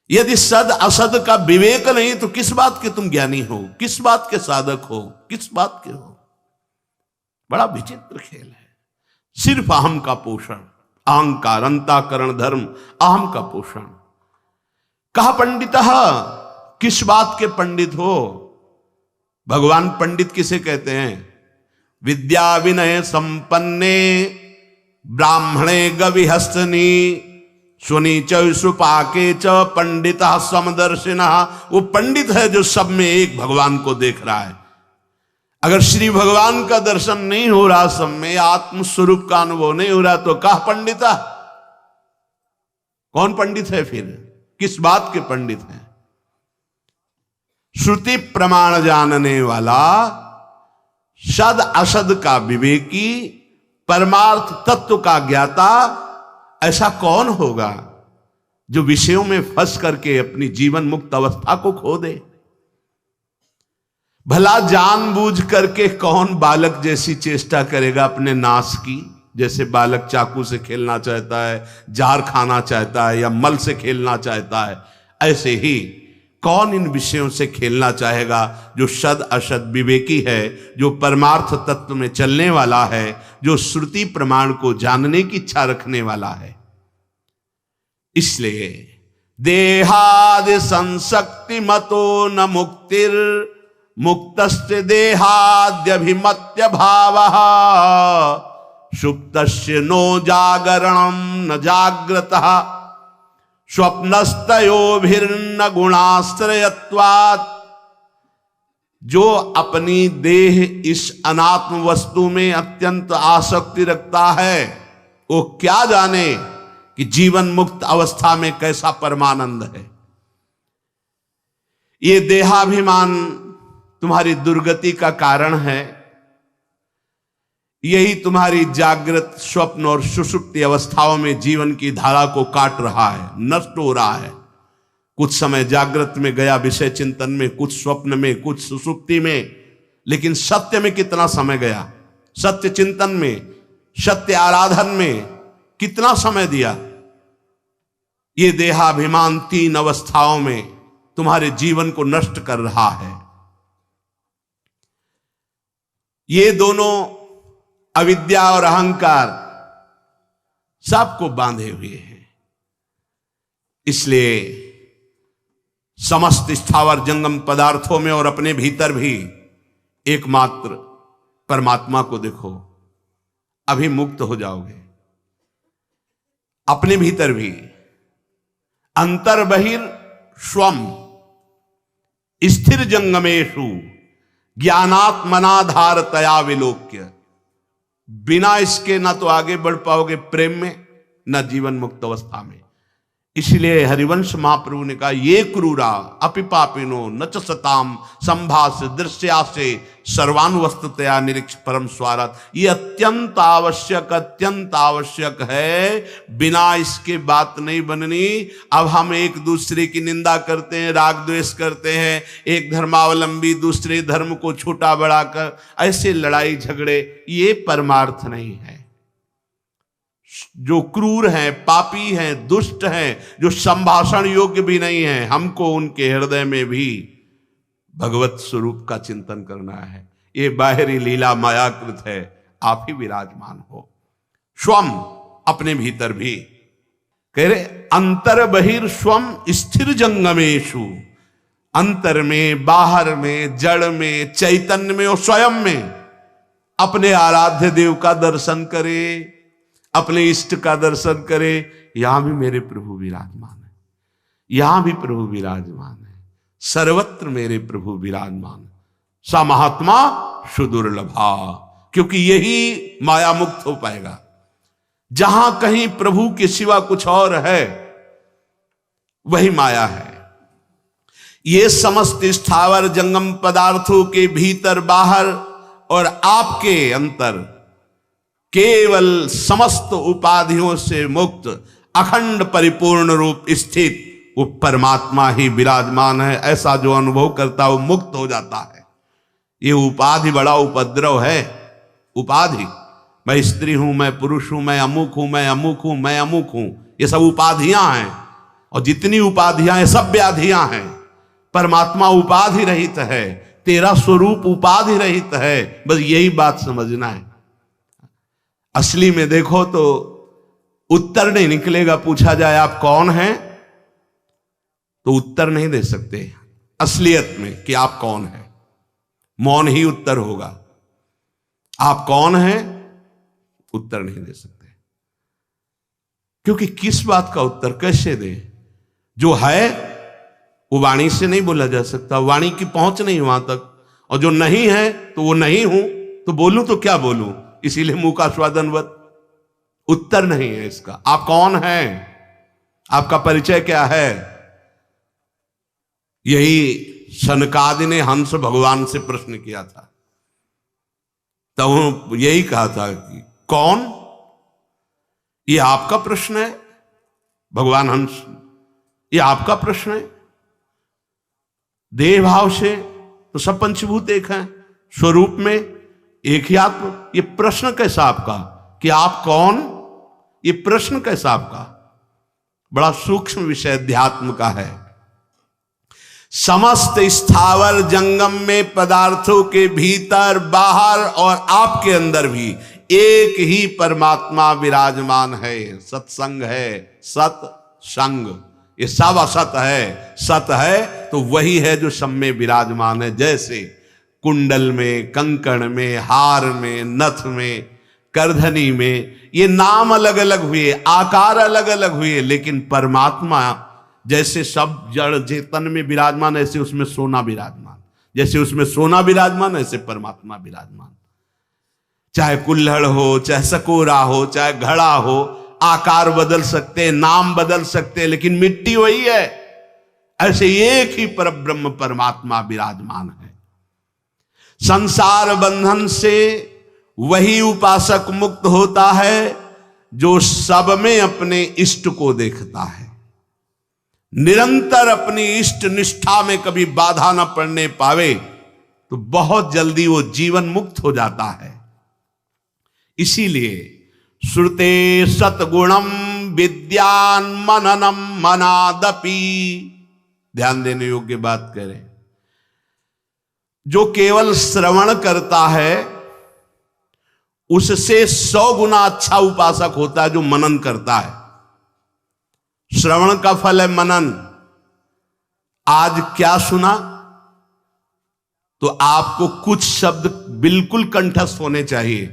यदि सद असद का विवेक नहीं तो किस बात के तुम ज्ञानी हो, किस बात के साधक हो, किस बात के हो। बड़ा विचित्र खेल है। सिर्फ अहम का पोषण, अहंकार, अंताकरण धर्म, अहम का पोषण। कहा पंडितः किस बात के पंडित हो। भगवान पंडित किसे कहते हैं? विद्या विनय संपन्ने ब्राह्मणे गविहस्तनी सुनी च सुपाके च पंडिता समदर्शिना। वो पंडित है जो सब में एक भगवान को देख रहा है। अगर श्री भगवान का दर्शन नहीं हो रहा, सब में आत्म स्वरूप का अनुभव नहीं हो रहा, तो कहा पंडिता। कौन पंडित है फिर? किस बात के पंडित हैं? श्रुति प्रमाण जानने वाला, सद असद का विवेकी, परमार्थ तत्व का ज्ञाता, ऐसा कौन होगा जो विषयों में फंस करके अपनी जीवन मुक्त अवस्था को खो दे। भला जानबूझ करके कौन बालक जैसी चेष्टा करेगा अपने नाश की। जैसे बालक चाकू से खेलना चाहता है, जार खाना चाहता है या मल से खेलना चाहता है, ऐसे ही कौन इन विषयों से खेलना चाहेगा जो सद असद विवेकी है, जो परमार्थ तत्व में चलने वाला है, जो श्रुति प्रमाण को जानने की इच्छा रखने वाला है। इसलिए देहादि संशक्ति मतो न मुक्तिर मुक्तस्य देहाद्यभिमत्य भावः सुप्तस्य नो जागरणं न जाग्रतः स्वप्नस्तयोभिर्न गुणाश्रयत्वात्। जो अपनी देह इस अनात्म वस्तु में अत्यंत आसक्ति रखता है, वो क्या जाने कि जीवन मुक्त अवस्था में कैसा परमानंद है। ये देहाभिमान तुम्हारी दुर्गति का कारण है। यही तुम्हारी जागृत, स्वप्न और सुषुप्ति अवस्थाओं में जीवन की धारा को काट रहा है, नष्ट हो रहा है। कुछ समय जागृत में गया विषय चिंतन में, कुछ स्वप्न में, कुछ सुषुप्ति में, लेकिन सत्य में कितना समय गया? सत्य चिंतन में, सत्य आराधन में कितना समय दिया? ये देहाभिमान तीन अवस्थाओं में तुम्हारे जीवन को नष्ट कर रहा है। ये दोनों अविद्या और अहंकार सबको बांधे हुए हैं। इसलिए समस्त स्थावर जंगम पदार्थों में और अपने भीतर भी एकमात्र परमात्मा को देखो, अभी मुक्त हो जाओगे। अपने भीतर भी अंतर बहिर स्वम स्थिर जंगमेशु ज्ञानात्मनाधारतया विलोक्य। बिना इसके ना तो आगे बढ़ पाओगे प्रेम में, ना जीवन मुक्त अवस्था में। इसलिए हरिवंश महाप्रभु ने कहा, ये क्रूरा अपिपापिनो न च सताम संभास दृश्यासे सर्वानुवस्तुतया निरीक्ष परम स्वारथ। ये अत्यंत आवश्यक है। बिना इसके बात नहीं बननी। अब हम एक दूसरे की निंदा करते हैं, राग द्वेष करते हैं, एक धर्मावलंबी दूसरे धर्म को छोटा बड़ा कर ऐसे लड़ाई झगड़े, ये परमार्थ नहीं है। जो क्रूर हैं, पापी हैं, दुष्ट हैं, जो संभाषण योग्य भी नहीं है, हमको उनके हृदय में भी भगवत स्वरूप का चिंतन करना है। ये बाहरी लीला मायाकृत है, आप ही विराजमान हो। स्वम अपने भीतर भी कह रहे, अंतर बहिर स्वम स्थिर जंगमेशु। अंतर में, बाहर में, जड़ में, चैतन्य में और स्वयं में अपने आराध्य देव का दर्शन करे, अपने इष्ट का दर्शन करे। यहां भी मेरे प्रभु विराजमान है, यहां भी प्रभु विराजमान है, सर्वत्र मेरे प्रभु विराजमान। सा महात्मा सुदुर्लभा, क्योंकि यही माया मुक्त हो पाएगा। जहां कहीं प्रभु के सिवा कुछ और है, वही माया है। ये समस्त स्थावर जंगम पदार्थों के भीतर बाहर और आपके अंतर केवल समस्त उपाधियों से मुक्त अखंड परिपूर्ण रूप स्थित वो परमात्मा ही विराजमान है। ऐसा जो अनुभव करता है वो मुक्त हो जाता है। ये उपाधि बड़ा उपद्रव है। उपाधि, मैं स्त्री हूं, मैं पुरुष हूं, मैं अमुक हूं, मैं अमुक हूं, मैं अमुक हूं, ये सब उपाधियां हैं। और जितनी उपाधियां हैं सब व्याधियां हैं। परमात्मा उपाधि रहित है, तेरा स्वरूप उपाधि रहित है। बस यही बात समझना है। असली में देखो तो उत्तर नहीं निकलेगा। पूछा जाए आप कौन हैं तो उत्तर नहीं दे सकते असलियत में कि आप कौन हैं। मौन ही उत्तर होगा। आप कौन हैं उत्तर नहीं दे सकते, क्योंकि किस बात का उत्तर कैसे दे? जो है वो वाणी से नहीं बोला जा सकता, वाणी की पहुंच नहीं वहां तक। और जो नहीं है तो वो नहीं हूं, तो बोलूं तो क्या बोलूं? इसीलिए मुंह का स्वादनवत उत्तर नहीं है इसका। आप कौन हैं? आपका परिचय क्या है? यही सनकादि ने हंस भगवान से प्रश्न किया था। तो यही कहा था कि कौन? ये आपका प्रश्न है भगवान हंस, ये आपका प्रश्न है। देह भाव से तो सब पंचभूत एक हैं, स्वरूप में एक ही आत्मा। ये प्रश्न कैसा आपका कि आप कौन? ये प्रश्न कैसा आपका? बड़ा सूक्ष्म विषय अध्यात्म का है। समस्त स्थावर जंगम में पदार्थों के भीतर बाहर और आपके अंदर भी एक ही परमात्मा विराजमान है। सत्संग है, सत्संग, ये सब असत है। सत है तो वही है जो सब में विराजमान है। जैसे कुंडल में, कंकण में, हार में, नथ में, करधनी में, ये नाम अलग अलग हुए, आकार अलग अलग हुए, लेकिन परमात्मा जैसे सब जड़ चेतन में विराजमान, ऐसे उसमें सोना विराजमान। जैसे उसमें सोना विराजमान, ऐसे परमात्मा विराजमान। चाहे कुल्हड़ हो, चाहे सकोरा हो, चाहे घड़ा हो, आकार बदल सकते, नाम बदल सकते, लेकिन मिट्टी वही है। ऐसे एक ही परब्रह्म परमात्मा विराजमान है। संसार बंधन से वही उपासक मुक्त होता है जो सब में अपने इष्ट को देखता है। निरंतर अपनी इष्ट निष्ठा में कभी बाधा न पड़ने पावे तो बहुत जल्दी वो जीवन मुक्त हो जाता है। इसीलिए श्रुते सतगुणम विद्यान मननम मनादपि, ध्यान देने योग्य बात करें। जो केवल श्रवण करता है उससे 100 गुना अच्छा उपासक होता है जो मनन करता है। श्रवण का फल है मनन। आज क्या सुना तो आपको कुछ शब्द बिल्कुल कंठस्थ होने चाहिए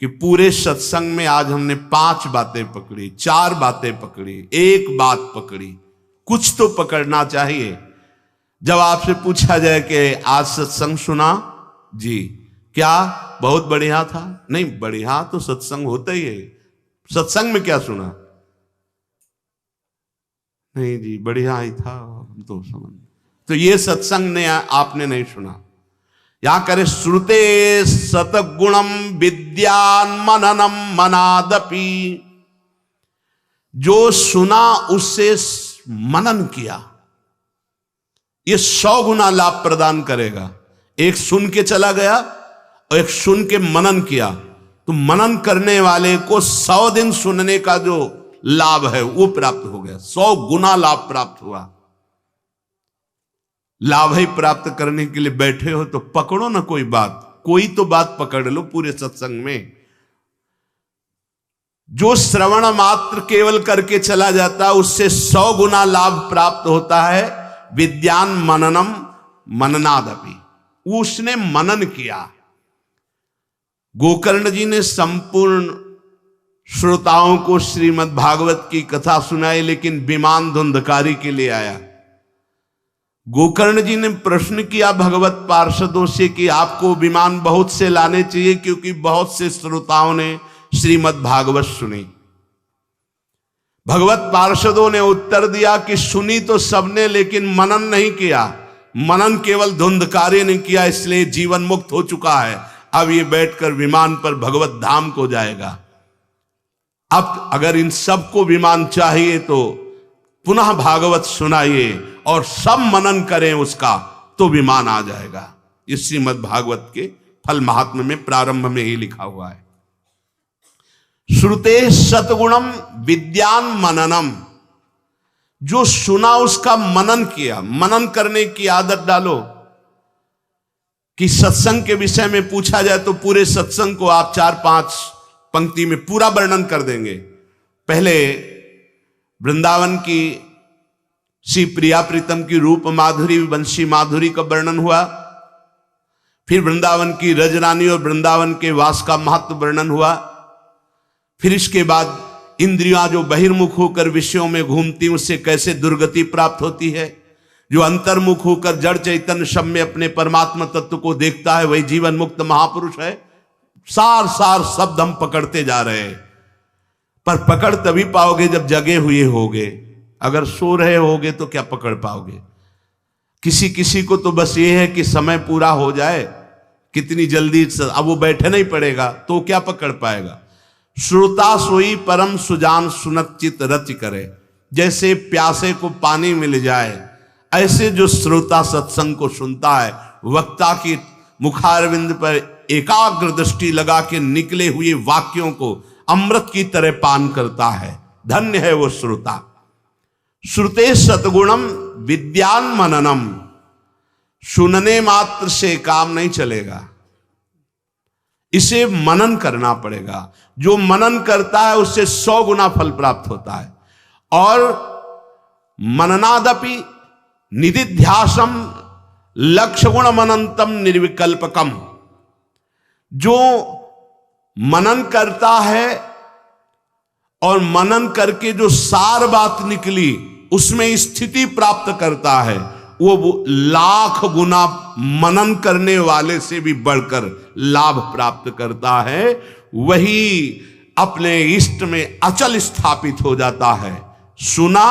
कि पूरे सत्संग में आज हमने 5 बातें पकड़ी, 4 बातें पकड़ी, 1 बात पकड़ी। कुछ तो पकड़ना चाहिए। जब आपसे पूछा जाए कि आज सत्संग सुना जी, क्या बहुत बढ़िया था? नहीं, बढ़िया तो सत्संग होता ही है। सत्संग में क्या सुना? नहीं जी, बढ़िया ही था, हम तो समझ। तो ये सत्संग ने आपने नहीं सुना। यहां करे श्रुते सतगुणम विद्यान मननम मनादपि, जो सुना उससे मनन किया, ये 100 गुना लाभ प्रदान करेगा। एक सुन के चला गया और एक सुन के मनन किया, तो मनन करने वाले को 100 दिन सुनने का जो लाभ है वो प्राप्त हो गया। 100 गुना लाभ प्राप्त हुआ। लाभ ही प्राप्त करने के लिए बैठे हो तो पकड़ो ना कोई बात, कोई तो बात पकड़ लो पूरे सत्संग में। जो श्रवण मात्र केवल करके चला जाता है उससे 100 गुना लाभ प्राप्त होता है। विद्यान मननम मननादपि, उसने मनन किया। गोकर्ण जी ने संपूर्ण श्रोताओं को श्रीमद् भागवत की कथा सुनाई, लेकिन विमान धुंधकारी के लिए आया। गोकर्ण जी ने प्रश्न किया भगवत पार्षदों से कि आपको विमान बहुत से लाने चाहिए, क्योंकि बहुत से श्रोताओं ने श्रीमद् भागवत सुनी। भगवत पार्षदों ने उत्तर दिया कि सुनी तो सबने, लेकिन मनन नहीं किया। मनन केवल धुंधकारी ने किया, इसलिए जीवन मुक्त हो चुका है। अब ये बैठकर विमान पर भगवत धाम को जाएगा। अब अगर इन सबको विमान चाहिए तो पुनः भागवत सुनाइए और सब मनन करें उसका, तो विमान आ जाएगा। इस श्रीमद् भागवत के फल महात्म्य में प्रारंभ में ही लिखा हुआ है। श्रुते सतगुणम विद्यान मननम, जो सुना उसका मनन किया। मनन करने की आदत डालो कि सत्संग के विषय में पूछा जाए तो पूरे सत्संग को आप 4-5 पंक्ति में पूरा वर्णन कर देंगे। पहले वृंदावन की श्री प्रिया प्रीतम की रूप माधुरी वंशी माधुरी का वर्णन हुआ, फिर वृंदावन की रजरानी और वृंदावन के वास का महत्व वर्णन हुआ, फिर इसके बाद इंद्रियां जो बहिर्मुख होकर विषयों में घूमती उससे कैसे दुर्गति प्राप्त होती है, जो अंतर्मुख होकर जड़ चैतन्य सब में अपने परमात्मा तत्व को देखता है वही जीवन मुक्त महापुरुष है। सार सार शब्द हम पकड़ते जा रहे हैं, पर पकड़ तभी पाओगे जब जगे हुए होगे। अगर सो रहे होगे तो क्या पकड़ पाओगे? किसी किसी को तो बस ये है कि समय पूरा हो जाए, कितनी जल्दी, अब वो बैठना ही पड़ेगा, तो क्या पकड़ पाएगा? श्रोता सोई परम सुजान सुनत चित रच करे, जैसे प्यासे को पानी मिल जाए ऐसे जो श्रोता सत्संग को सुनता है, वक्ता की मुखारविंद पर एकाग्र दृष्टि लगा के निकले हुए वाक्यों को अमृत की तरह पान करता है, धन्य है वो श्रोता। श्रुते सतगुणम विद्यान मननम, सुनने मात्र से काम नहीं चलेगा, इसे मनन करना पड़ेगा। जो मनन करता है उससे 100 गुना फल प्राप्त होता है। और मननादपि निदिध्यासम लक्ष्य गुण मनंतम निर्विकल्पकम, जो मनन करता है और मनन करके जो सार बात निकली उसमें स्थिति प्राप्त करता है, वो लाख गुना मनन करने वाले से भी बढ़कर लाभ प्राप्त करता है। वही अपने इष्ट में अचल स्थापित हो जाता है। सुना,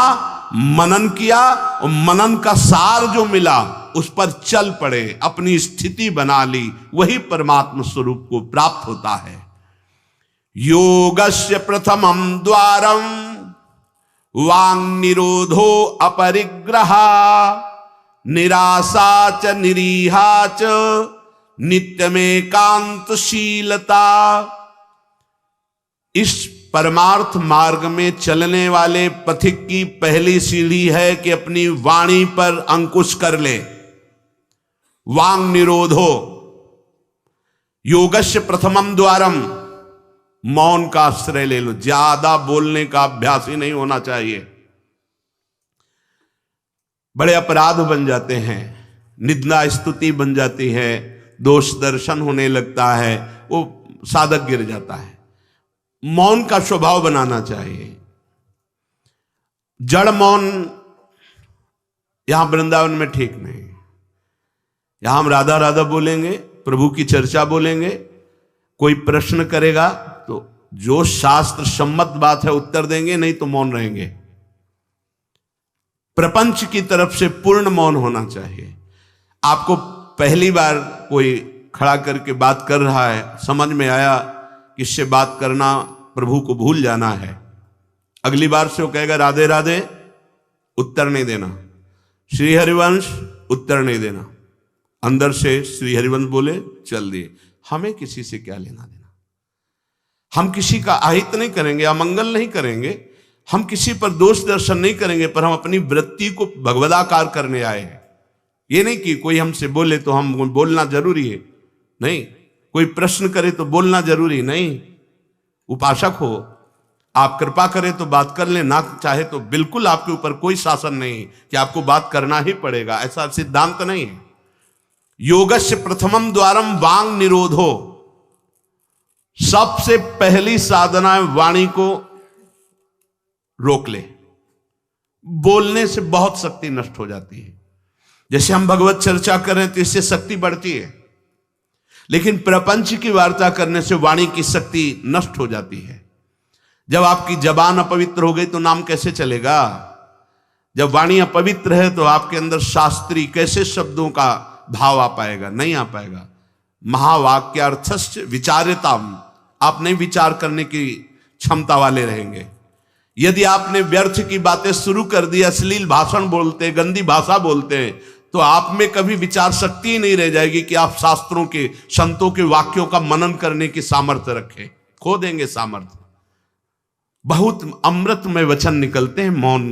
मनन किया और मनन का सार जो मिला उस पर चल पड़े, अपनी स्थिति बना ली, वही परमात्मा स्वरूप को प्राप्त होता है। योगस्य प्रथमं द्वारम वांग निरोधो अपरिग्रहा निराशा च निरीहा च नित्यमेकांतशीलता। इस परमार्थ मार्ग में चलने वाले पथिक की पहली सीढ़ी है कि अपनी वाणी पर अंकुश कर ले। वांग निरोधो, योगस्य प्रथमम द्वारम, मौन का आश्रय ले लो। ज्यादा बोलने का अभ्यास ही नहीं होना चाहिए, बड़े अपराध बन जाते हैं, निंदा स्तुति बन जाती है, दोष दर्शन होने लगता है, वो साधक गिर जाता है। मौन का स्वभाव बनाना चाहिए। जड़ मौन यहां वृंदावन में ठीक नहीं। यहां हम राधा राधा बोलेंगे, प्रभु की चर्चा बोलेंगे, कोई प्रश्न करेगा तो जो शास्त्र सम्मत बात है उत्तर देंगे, नहीं तो मौन रहेंगे। प्रपंच की तरफ से पूर्ण मौन होना चाहिए। आपको पहली बार कोई खड़ा करके बात कर रहा है, समझ में आया कि इससे बात करना प्रभु को भूल जाना है, अगली बार से वो कहेगा राधे राधे, उत्तर नहीं देना, श्री हरिवंश उत्तर नहीं देना, अंदर से श्री हरिवंश बोले चल दिए। हमें किसी से क्या लेना देना? हम किसी का अहित नहीं करेंगे, अमंगल नहीं करेंगे, हम किसी पर दोष दर्शन नहीं करेंगे, पर हम अपनी वृत्ति को भगवदाकार करने आए हैं। ये नहीं कि कोई हमसे बोले तो हम बोलना जरूरी है, नहीं, कोई प्रश्न करे तो बोलना जरूरी नहीं। उपासक हो, आप कृपा करें तो बात कर ले, ना चाहे तो बिल्कुल आपके ऊपर कोई शासन नहीं कि आपको बात करना ही पड़ेगा, ऐसा सिद्धांत नहीं है। योगस्य प्रथमम द्वारम वांग निरोधो, सबसे पहली साधना है वाणी को रोक ले। बोलने से बहुत शक्ति नष्ट हो जाती है। जैसे हम भगवत चर्चा कर रहे हैं तो इससे शक्ति बढ़ती है, लेकिन प्रपंच की वार्ता करने से वाणी की शक्ति नष्ट हो जाती है। जब आपकी जबान अपवित्र हो गई तो नाम कैसे चलेगा? जब वाणी अपवित्र है तो आपके अंदर शास्त्री कैसे शब्दों का भाव आ पाएगा? नहीं आ पाएगा। महावाक्यार्थस्य विचार्यताम, आप नहीं विचार करने की क्षमता वाले रहेंगे। यदि आपने व्यर्थ की बातें शुरू कर दी, अश्लील भाषण बोलते, गंदी भाषा बोलते हैं, तो आप में कभी विचार शक्ति ही नहीं रह जाएगी कि आप शास्त्रों के, संतों के वाक्यों का मनन करने की सामर्थ्य रखें। खो देंगे सामर्थ्य। बहुत अमृतमय वचन निकलते हैं मौन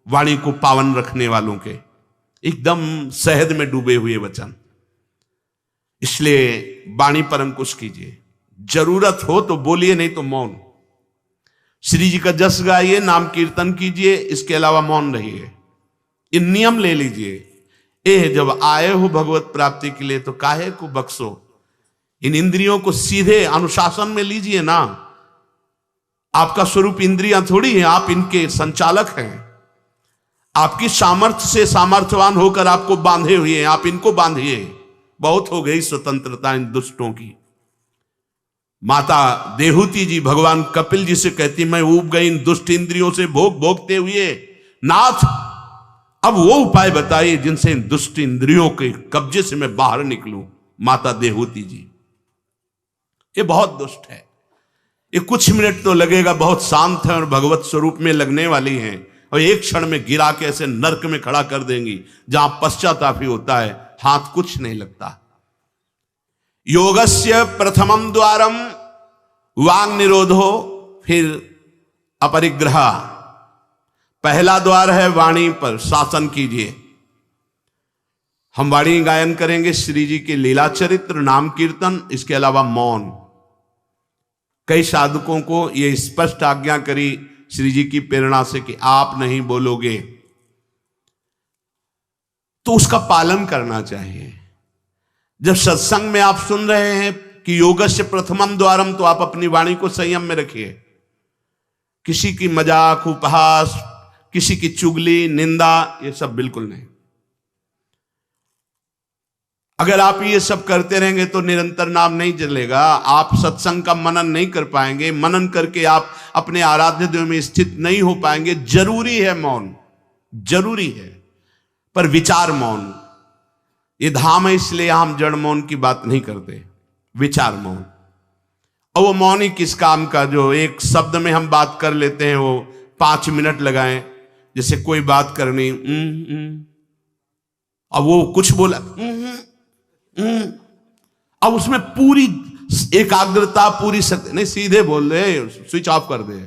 वाणी को पावन रखने वालों के, एकदम शहद में डूबे हुए वचन। इसलिए वाणी पर अंकुश कीजिए। जरूरत हो तो बोलिए, नहीं तो मौन। श्री जी का जस गाइए, नाम कीर्तन कीजिए, इसके अलावा मौन रहिए। इन नियम ले लीजिए। जब आए हो भगवत प्राप्ति के लिए तो काहे को बख्शो। इन इंद्रियों को सीधे अनुशासन में लीजिए ना। आपका स्वरूप इंद्रियां थोड़ी है, आप इनके संचालक हैं। आपकी सामर्थ्य से सामर्थ्यवान होकर आपको बांधे हुए हैं, आप इनको बांधिए। बहुत हो गई स्वतंत्रता इन दुष्टों की। माता देहूती जी भगवान कपिल जी से कहती, मैं ऊब गई इन दुष्ट इंद्रियों से भोग भोगते हुए, नाथ अब वो उपाय बताइए जिनसे इन दुष्ट इंद्रियों के कब्जे से मैं बाहर निकलूं। माता देहूती जी, ये बहुत दुष्ट है। ये कुछ मिनट तो लगेगा, बहुत शांत है और भगवत स्वरूप में लगने वाली हैं, और एक क्षण में गिरा के ऐसे नरक में खड़ा कर देंगी जहां पश्चाताप ही होता है, हाथ कुछ नहीं लगता। योगस्य प्रथमम द्वारम वांग निरोधो, फिर अपरिग्रह। पहला द्वार है वाणी पर शासन कीजिए। हम वाणी गायन करेंगे, श्री जी के लीला चरित्र, नाम कीर्तन, इसके अलावा मौन। कई साधकों को यह स्पष्ट आज्ञा करी श्री जी की प्रेरणा से कि आप नहीं बोलोगे, तो उसका पालन करना चाहिए। जब सत्संग में आप सुन रहे हैं कि योगस्य प्रथमम द्वारम, तो आप अपनी वाणी को संयम में रखिए। किसी की मजाक, उपहास, किसी की चुगली, निंदा, ये सब बिल्कुल नहीं। अगर आप ये सब करते रहेंगे तो निरंतर नाम नहीं चलेगा। आप सत्संग का मनन नहीं कर पाएंगे। मनन करके आप अपने आराध्य देव में स्थित नहीं हो पाएंगे। जरूरी है मौन, जरूरी है, पर विचार मौन। ये धाम है, इसलिए हम जड़ मौन की बात नहीं करते, विचार मौन। और वो मौन ही किस काम का, जो एक शब्द में हम बात कर लेते हैं, वो 5 मिनट लगाएं। जैसे कोई बात करनी, अब वो कुछ बोला, अब उसमें पूरी एकाग्रता, पूरी शक्ति नहीं, सीधे बोल दे, स्विच ऑफ कर दे,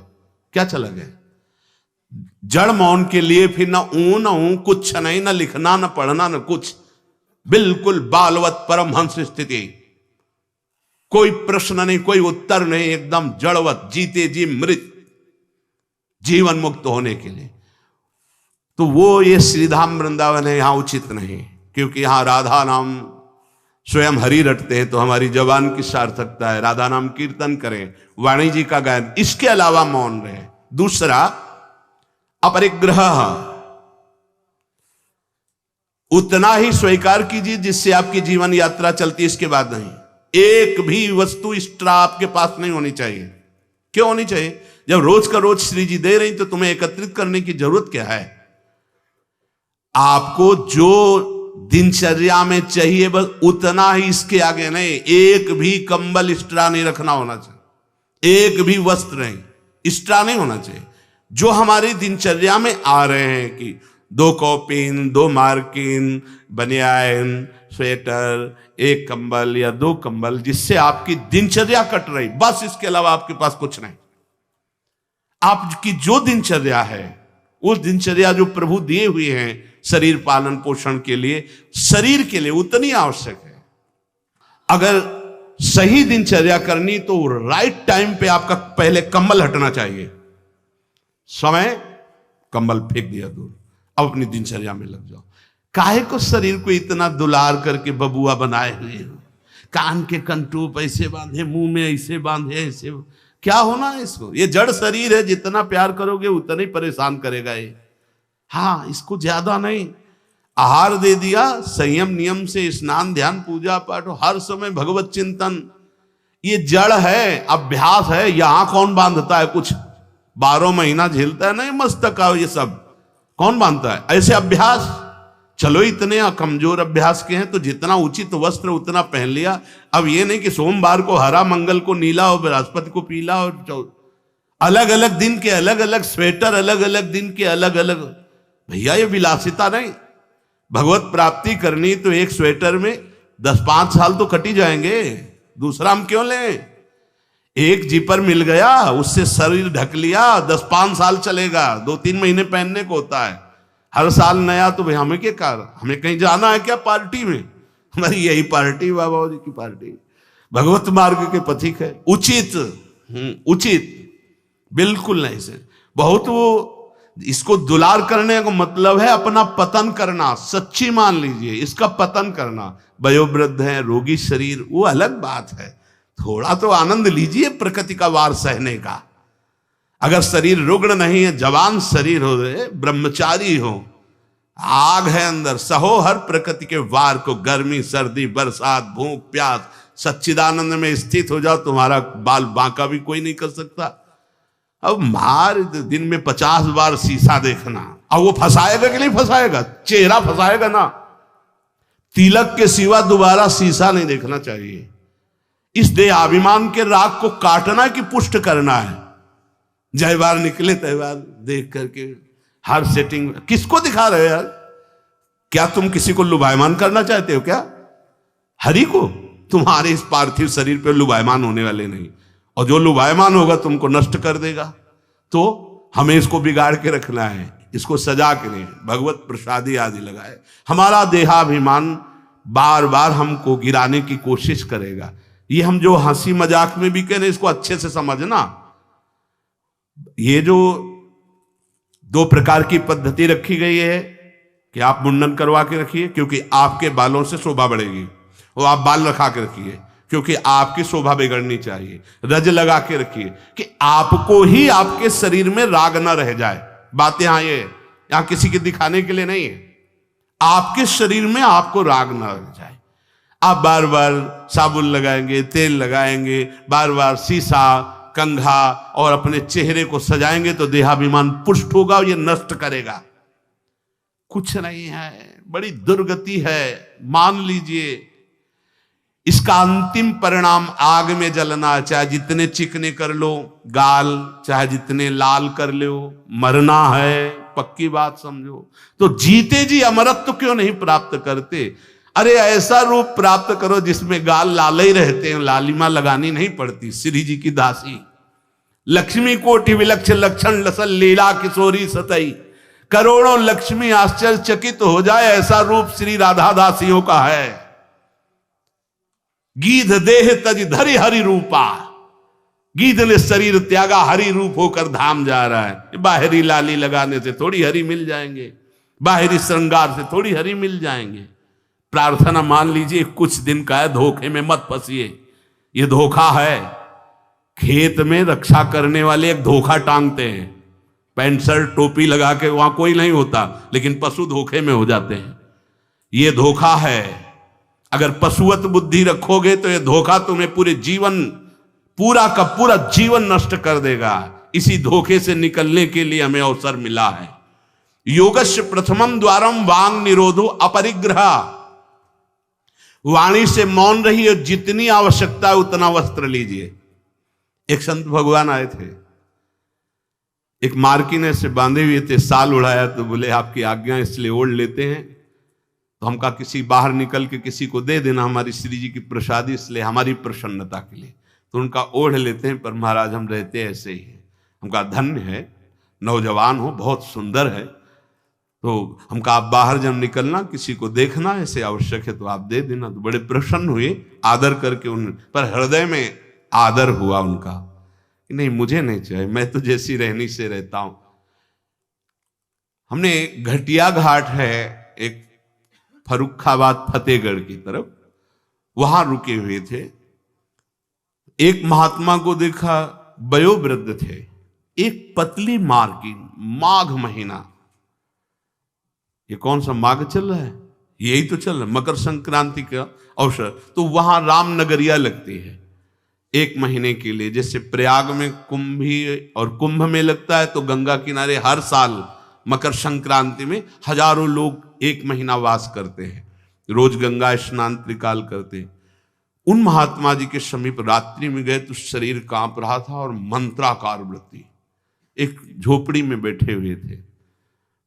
क्या चला गया। जड़ मौन के लिए फिर ना ऊ कुछ नहीं, ना लिखना, ना पढ़ना, ना कुछ, बिल्कुल बालवत परमहंस स्थिति। कोई प्रश्न नहीं, कोई उत्तर नहीं, एकदम जड़वत, जीते जी मृत, जीवन मुक्त होने के लिए। तो वो ये श्रीधाम वृंदावन है, यहां उचित नहीं, क्योंकि यहां राधा नाम स्वयं हरि रटते हैं, तो हमारी जबान की सार्थकता है। राधा नाम कीर्तन करें, वाणी जी का गायन, इसके अलावा मौन रहे। दूसरा, अपरिग्रह, उतना ही स्वीकार कीजिए जिससे आपकी जीवन यात्रा चलती है, इसके बाद नहीं। एक भी वस्तु एक्स्ट्रा आपके पास नहीं होनी चाहिए। क्यों होनी चाहिए? जब रोज का रोज श्री जी दे रही तो तुम्हें एकत्रित करने की जरूरत क्या है? आपको जो दिनचर्या में चाहिए बस उतना ही, इसके आगे नहीं। एक भी कंबल एक्स्ट्रा नहीं रखना होना चाहिए, एक भी वस्त्र नहीं एक्स्ट्रा नहीं होना चाहिए। जो हमारी दिनचर्या में आ रहे हैं कि 2 कॉपिन, 2 मार्किन, बनियान, स्वेटर, 1 कंबल या 2 कंबल, जिससे आपकी दिनचर्या कट रही, बस इसके अलावा आपके पास कुछ नहीं। आपकी जो दिनचर्या है, वो दिनचर्या जो प्रभु दिए हुए हैं शरीर पालन पोषण के लिए, शरीर के लिए उतनी आवश्यक है। अगर सही दिनचर्या करनी तो राइट टाइम पे आपका पहले कंबल हटना चाहिए। समय कंबल फेंक दिया दूर, अब अपनी दिनचर्या में लग जाओ। काहे को शरीर को इतना दुलार करके बबुआ बनाए हुए हो, कान के कंटूप ऐसे बांधे, मुंह में ऐसे बांधे, ऐसे क्या होना है इसको? ये जड़ शरीर है, जितना प्यार करोगे उतना ही परेशान करेगा ये। हाँ, इसको ज्यादा नहीं। आहार दे दिया, संयम नियम से स्नान ध्यान पूजा पाठ, हर समय भगवत चिंतन, ये जड़ है, अभ्यास है। यहां कौन बांधता है कुछ? 12 महीना झेलता है ना ये मस्तक का, ये सब कौन बांधता है? ऐसे अभ्यास, चलो इतने कमजोर अभ्यास के हैं तो जितना उचित वस्त्र उतना पहन लिया। अब ये नहीं कि सोमवार को हरा, मंगल को नीला और बृहस्पति को पीला, और अलग अलग दिन के अलग अलग स्वेटर, अलग अलग दिन के अलग अलग। भैया ये विलासिता नहीं। भगवत प्राप्ति करनी तो एक स्वेटर में 10-5 साल तो कटी जाएंगे, दूसरा हम क्यों लें? एक जीपर मिल गया, उससे शरीर ढक लिया, 10-5 साल चलेगा, 2-3 महीने पहनने को होता है। हर साल नया तो भाई हमें क्या कार, हमें कहीं जाना है क्या पार्टी में? हमारी यही पार्टी, बाबा जी की पार्टी, भगवत मार्ग के पथिक है। उचित उचित बिल्कुल नहीं से बहुत, वो इसको दुलार करने का मतलब है अपना पतन करना। सच्ची मान लीजिए, इसका पतन करना। वयोवृद्ध है, रोगी शरीर, वो अलग बात है। थोड़ा तो आनंद लीजिए प्रकृति का वार सहने का। अगर शरीर रुग्ण नहीं है, जवान शरीर हो, ब्रह्मचारी हो, आग है अंदर, सहो हर प्रकृति के वार को। गर्मी, सर्दी, बरसात, भूख, प्यास, सच्चिदानंद में स्थित हो जाओ, तुम्हारा बाल बांका भी कोई नहीं कर सकता। अब मार दिन में 50 बार शीशा देखना, अब वो फंसाएगा कि नहीं फंसाएगा? चेहरा फंसाएगा ना। तिलक के सिवा दोबारा शीशा नहीं देखना चाहिए। इस देहाभिमान के राग को काटना कि पुष्ट करना है? जय बार निकले तय बार देख करके हर सेटिंग किसको दिखा रहे हो यार? क्या तुम किसी को लुभायमान करना चाहते हो क्या? हरि को? तुम्हारे इस पार्थिव शरीर पे लुभायमान होने वाले नहीं, और जो लुभायमान होगा तुमको नष्ट कर देगा। तो हमें इसको बिगाड़ के रखना है, इसको सजा के नहीं, भगवत प्रसादी आदि लगाए। हमारा देहाभिमान बार बार हमको गिराने की कोशिश करेगा। ये हम जो हंसी मजाक में भी कह रहे, इसको अच्छे से समझना। ये जो 2 प्रकार की पद्धति रखी गई है कि आप मुंडन करवा के रखिए क्योंकि आपके बालों से शोभा बढ़ेगी, और आप बाल रखा के रखिए क्योंकि आपकी शोभा बिगड़नी चाहिए। रज लगा के रखिए कि आपको ही आपके शरीर में राग न रह जाए। बात यहां किसी के दिखाने के लिए नहीं है, आपके शरीर में आपको राग न रह जाए। आप बार बार साबुन लगाएंगे, तेल लगाएंगे, बार बार शीशा, कंघा और अपने चेहरे को सजाएंगे तो देहाभिमान पुष्ट होगा और ये नष्ट करेगा। कुछ नहीं है, बड़ी दुर्गति है, मान लीजिए। इसका अंतिम परिणाम आग में जलना। चाहे जितने चिकने कर लो गाल, चाहे जितने लाल कर लो, मरना है, पक्की बात समझो। तो जीते जी अमरत्व क्यों नहीं प्राप्त करते? अरे ऐसा रूप प्राप्त करो जिसमें गाल लाल ही रहते हैं, लालिमा लगानी नहीं पड़ती। श्री जी की दासी लक्ष्मी कोटि विलक्ष लक्षण लसल लीला किशोरी सतई, करोड़ों लक्ष्मी आश्चर्यचकित हो जाए, ऐसा रूप श्री राधा दासियों का है। गीध देह तज धरि हरि रूपा, गीध ने शरीर त्यागा, हरि रूप होकर धाम जा रहा है। बाहरी लाली लगाने से थोड़ी हरि मिल जाएंगे, बाहरी श्रृंगार से थोड़ी हरि मिल जाएंगे। प्रार्थना मान लीजिए कुछ दिन का है, धोखे में मत फंसिए। ये धोखा है। खेत में रक्षा करने वाले एक धोखा टांगते हैं, पैंट शर्ट टोपी लगा के, वहां कोई नहीं होता, लेकिन पशु धोखे में हो जाते हैं। ये धोखा है। अगर पशुवत बुद्धि रखोगे तो ये धोखा तुम्हें पूरे जीवन, पूरा का पूरा जीवन नष्ट कर देगा। इसी धोखे से निकलने के लिए हमें अवसर मिला है। योगस्य प्रथमम द्वारम वांग निरोधो अपरिग्रह। वाणी से मौन रहिए, जितनी आवश्यकता है उतना वस्त्र लीजिए। एक संत भगवान आए थे, एक मार्किन से बांधे हुए थे, साल उड़ाया, तो बोले आपकी आज्ञा इसलिए ओढ़ लेते हैं। तो हम कहा किसी बाहर निकल के किसी को दे देना, हमारी श्री जी की प्रसादी, इसलिए हमारी प्रसन्नता के लिए। तो उनका ओढ़ लेते हैं, पर महाराज हम रहते ऐसे ही हैं। हम कहा धन्य है, नौजवान हो, बहुत सुंदर है। तो हम कहा आप बाहर जब निकलना किसी को देखना ऐसे आवश्यक है तो आप दे देना। तो बड़े प्रसन्न हुए, आदर करके उन पर हृदय में आदर हुआ उनका कि नहीं मुझे नहीं चाहिए, मैं तो जैसी रहनी से रहता हूं। हमने घटिया घाट है एक फर्रुखाबाद फतेहगढ़ की तरफ, वहां रुके हुए थे। एक महात्मा को देखा, वयोवृद्ध थे, एक पतली मार्किन, माघ महीना, ये कौन सा माघ चल रहा है, यही तो चल रहा है, मकर संक्रांति का अवसर। तो वहां रामनगरिया लगती है, 1 महीने के लिए। जैसे प्रयाग में कुंभ में लगता है, तो गंगा किनारे हर साल मकर संक्रांति में हजारों लोग 1 महीना वास करते हैं, रोज गंगा स्नान त्रिकाल करते हैं। उन महात्मा जी के समीप रात्रि में गए तो शरीर कांप रहा था और मंत्राकार वृत्ति, एक झोपड़ी में बैठे हुए थे।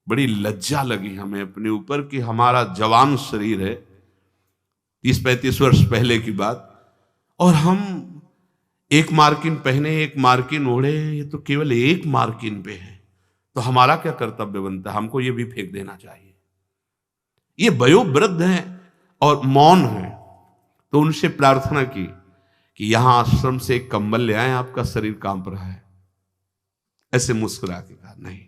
बड़ी लज्जा लगी हमें अपने ऊपर कि हमारा जवान शरीर है, 30-35 वर्ष पहले की बात, और हम 1 मार्किन पहने 1 मार्किन ओढ़े, ये तो केवल 1 मार्किन पे है, तो हमारा क्या कर्तव्य बनता है? हमको ये भी फेंक देना चाहिए। ये वयोवृद्ध हैं और मौन है, तो उनसे प्रार्थना की कि यहां आश्रम से एक कंबल ले आए, आपका शरीर कांप रहा है। ऐसे मुस्कुरा के कहा नहीं।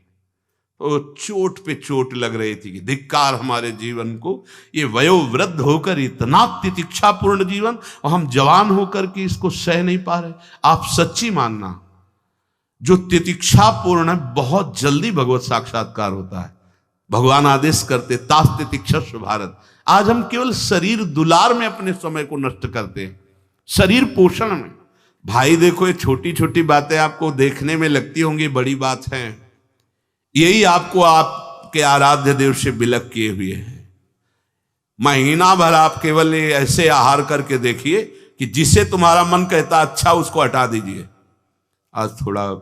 तो चोट पे चोट लग रही थी कि धिक्कार हमारे जीवन को, ये वयोवृद्ध होकर इतना तितिक्षापूर्ण जीवन, और हम जवान होकर के इसको सह नहीं पा रहे। आप सच्ची मानना, जो तितिक्षापूर्ण है बहुत जल्दी भगवत साक्षात्कार होता है। भगवान आदेश करते तास तितिक्षस्व भारत। आज हम केवल शरीर दुलार में अपने समय को नष्ट करते हैं, शरीर पोषण में। भाई देखो, ये छोटी छोटी बातें आपको देखने में लगती होंगी बड़ी बात है, यही आपको आपके आराध्य देव से विलग किए हुए हैं। महीना भर आप केवल ऐसे आहार करके देखिए कि जिसे तुम्हारा मन कहता अच्छा उसको हटा दीजिए। आज थोड़ा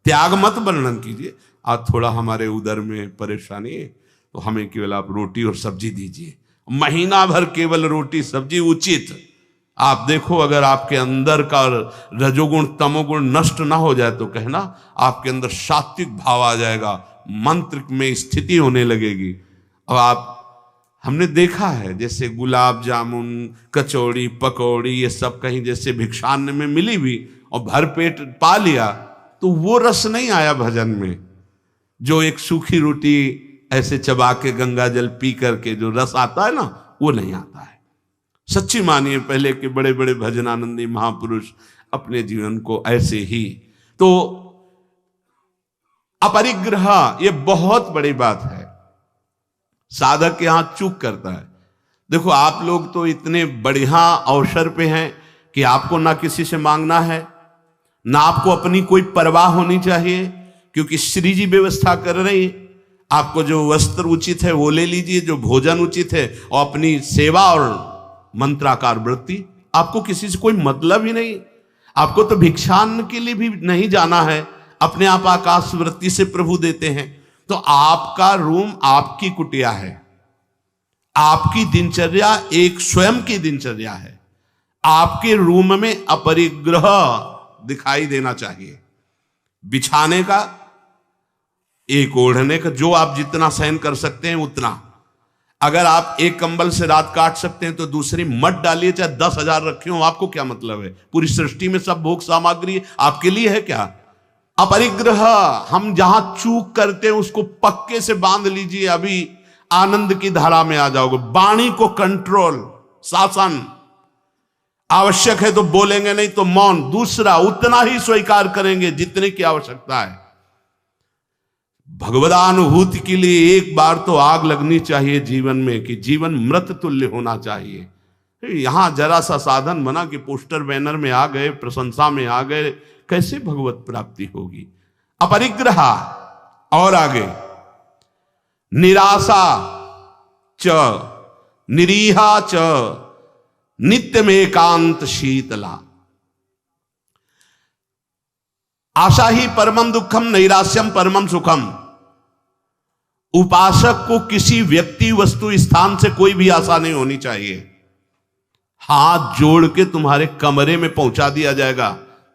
त्याग मत वर्णन कीजिए, आज थोड़ा हमारे उदर में परेशानी है तो हमें केवल आप रोटी और सब्जी दीजिए। महीना भर केवल रोटी सब्जी उचित। आप देखो, अगर आपके अंदर का रजोगुण तमोगुण नष्ट ना हो जाए तो कहना आपके अंदर सात्विक भाव आ जाएगा, मंत्र में स्थिति होने लगेगी। अब आप, हमने देखा है जैसे गुलाब जामुन कचौड़ी पकौड़ी ये सब कहीं जैसे भिक्षान्न में मिली भी और भर पेट पा लिया, तो वो रस नहीं आया भजन में। जो एक सूखी रोटी ऐसे चबा के गंगा जल पी करके जो रस आता है ना, वो नहीं आता है। सच्ची मानिए, पहले के बड़े बड़े भजनानंदी महापुरुष अपने जीवन को ऐसे ही। तो अपरिग्रह ये बहुत बड़ी बात है, साधक यहां चूक करता है। देखो, आप लोग तो इतने बढ़िया अवसर पे हैं कि आपको ना किसी से मांगना है, ना आपको अपनी कोई परवाह होनी चाहिए, क्योंकि श्री जी व्यवस्था कर रही है। आपको जो वस्त्र उचित है वो ले लीजिए, जो भोजन उचित है, और अपनी सेवा और मंत्राकार वृत्ति। आपको किसी से कोई मतलब ही नहीं। आपको तो भिक्षान्न के लिए भी नहीं जाना है, अपने आप आकाश वृत्ति से प्रभु देते हैं। तो आपका रूम आपकी कुटिया है, आपकी दिनचर्या एक स्वयं की दिनचर्या है। आपके रूम में अपरिग्रह दिखाई देना चाहिए। बिछाने का, एक ओढ़ने का, जो आप जितना सहन कर सकते हैं उतना। अगर आप एक कंबल से रात काट सकते हैं तो दूसरी मत डालिए, चाहे 10,000 रखे हो, आपको क्या मतलब है? पूरी सृष्टि में सब भोग सामग्री आपके लिए है क्या? अपरिग्रह, हम जहां चूक करते हैं उसको पक्के से बांध लीजिए, अभी आनंद की धारा में आ जाओगे। वाणी को कंट्रोल, शासन। आवश्यक है तो बोलेंगे, नहीं तो मौन। दूसरा, उतना ही स्वीकार करेंगे जितने की आवश्यकता है। भगवदानुभूति के लिए एक बार तो आग लगनी चाहिए जीवन में, कि जीवन मृत तुल्य होना चाहिए। यहां जरा सा साधन बना कि पोस्टर बैनर में आ गए, प्रशंसा में आ गए, कैसे भगवत प्राप्ति होगी? अपरिग्रह। और आगे, निराशा च निरीहा च नित्य में एकांत शीतला। आशा ही परमम दुखम नैराश्यम परमम सुखम। उपासक को किसी व्यक्ति वस्तु स्थान से कोई भी आशा नहीं होनी चाहिए। हाथ जोड़ के तुम्हारे कमरे में पहुंचा दिया जाएगा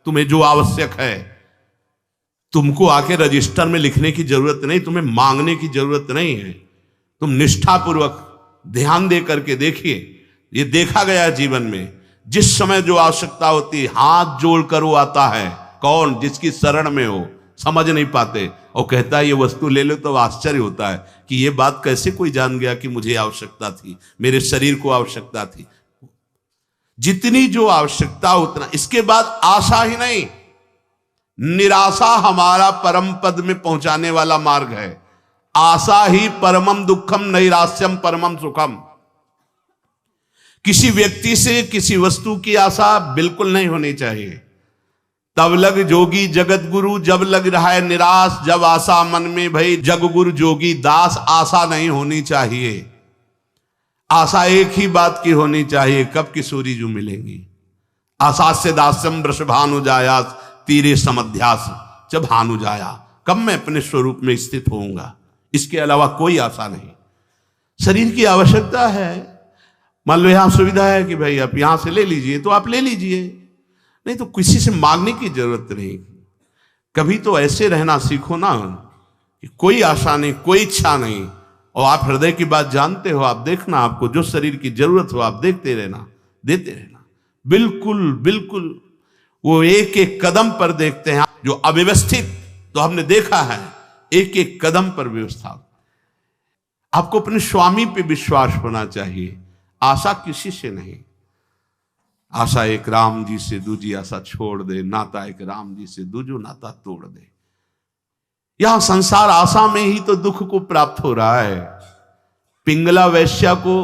तुम्हें जो आवश्यक है। तुमको आके रजिस्टर में लिखने की जरूरत नहीं, तुम्हें मांगने की जरूरत नहीं है। तुम निष्ठापूर्वक ध्यान दे करके देखिए, ये देखा गया जीवन में, जिस समय जो आवश्यकता होती है हाथ जोड़कर वो आता है। कौन? जिसकी शरण में हो। समझ नहीं पाते और कहता है ये वस्तु ले लो, तो आश्चर्य होता है कि ये बात कैसे कोई जान गया कि मुझे आवश्यकता थी, मेरे शरीर को आवश्यकता थी। जितनी जो आवश्यकता उतना। इसके बाद आशा ही नहीं, निराशा हमारा परम पद में पहुंचाने वाला मार्ग है। आशा ही परमम दुखम नैराश्यम परमम सुखम। किसी व्यक्ति से किसी वस्तु की आशा बिल्कुल नहीं होनी चाहिए। तब लग जोगी जगत गुरु, जब लग रहा है निराश, जब आशा मन में भई जग गुरु जोगी दास। आशा नहीं होनी चाहिए। आशा एक ही बात की होनी चाहिए, कब किशोरी जो मिलेंगी। आशा से दास्यम वृषभानु जाया, तीरे समध्यास जब हानु जाया, कब मैं अपने स्वरूप में स्थित होऊंगा। इसके अलावा कोई आशा नहीं। शरीर की आवश्यकता है। मान लो यहां सुविधा है कि भाई आप यहां से ले लीजिए, तो आप ले लीजिए, नहीं तो किसी से मांगने की जरूरत नहीं। कभी तो ऐसे रहना सीखो ना कि कोई आशा नहीं, कोई इच्छा नहीं, और आप हृदय की बात जानते हो। आप देखना, आपको जो शरीर की जरूरत हो आप देखते रहना, देते रहना। बिल्कुल बिल्कुल वो एक एक कदम पर देखते हैं। जो अव्यवस्थित तो हमने देखा है, एक एक कदम पर व्यवस्था। आपको अपने स्वामी पे विश्वास होना चाहिए, आशा किसी से नहीं। आशा एक राम जी से दूजी आशा छोड़ दे, नाता एक राम जी से दूजो नाता तोड़ दे। यह संसार आशा में ही तो दुख को प्राप्त हो रहा है। पिंगला वैश्या को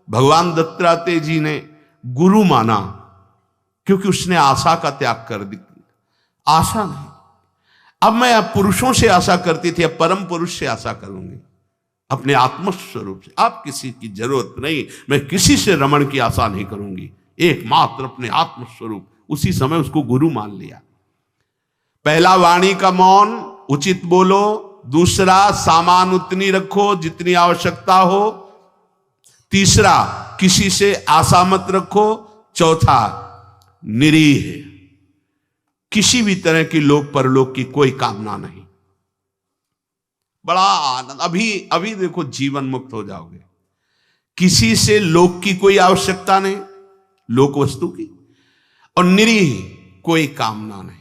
भगवान दत्तात्रेय जी ने गुरु माना, क्योंकि उसने आशा का त्याग कर दी। आशा नहीं। अब मैं अब पुरुषों से आशा करती थी, अब परम पुरुष से आशा करूंगी, अपने आत्मस्वरूप से। अब किसी की जरूरत नहीं, मैं किसी से रमण की आशा नहीं करूंगी, एकमात्र अपने आत्मस्वरूप। उसी समय उसको गुरु मान लिया। पहला वाणी का मौन, उचित बोलो। दूसरा सामान उतनी रखो जितनी आवश्यकता हो। तीसरा किसी से आशा मत रखो। चौथा निरीह, किसी भी तरह की लोक परलोक की कोई कामना नहीं। बड़ा आनंद। अभी देखो जीवन मुक्त हो जाओगे। किसी से लोक की कोई आवश्यकता नहीं, लोक वस्तु की, और निरीह कोई कामना नहीं।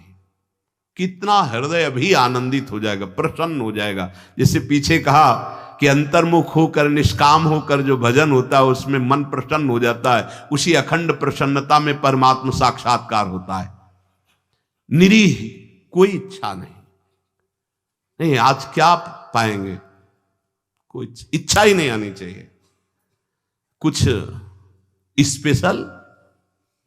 कितना हृदय अभी आनंदित हो जाएगा, प्रसन्न हो जाएगा। जैसे पीछे कहा कि अंतर्मुख होकर निष्काम होकर जो भजन होता है उसमें मन प्रसन्न हो जाता है। उसी अखंड प्रसन्नता में परमात्मा साक्षात्कार होता है। निरीह, कोई इच्छा नहीं। आज क्या पाएंगे, कोई इच्छा ही नहीं आनी चाहिए। कुछ स्पेशल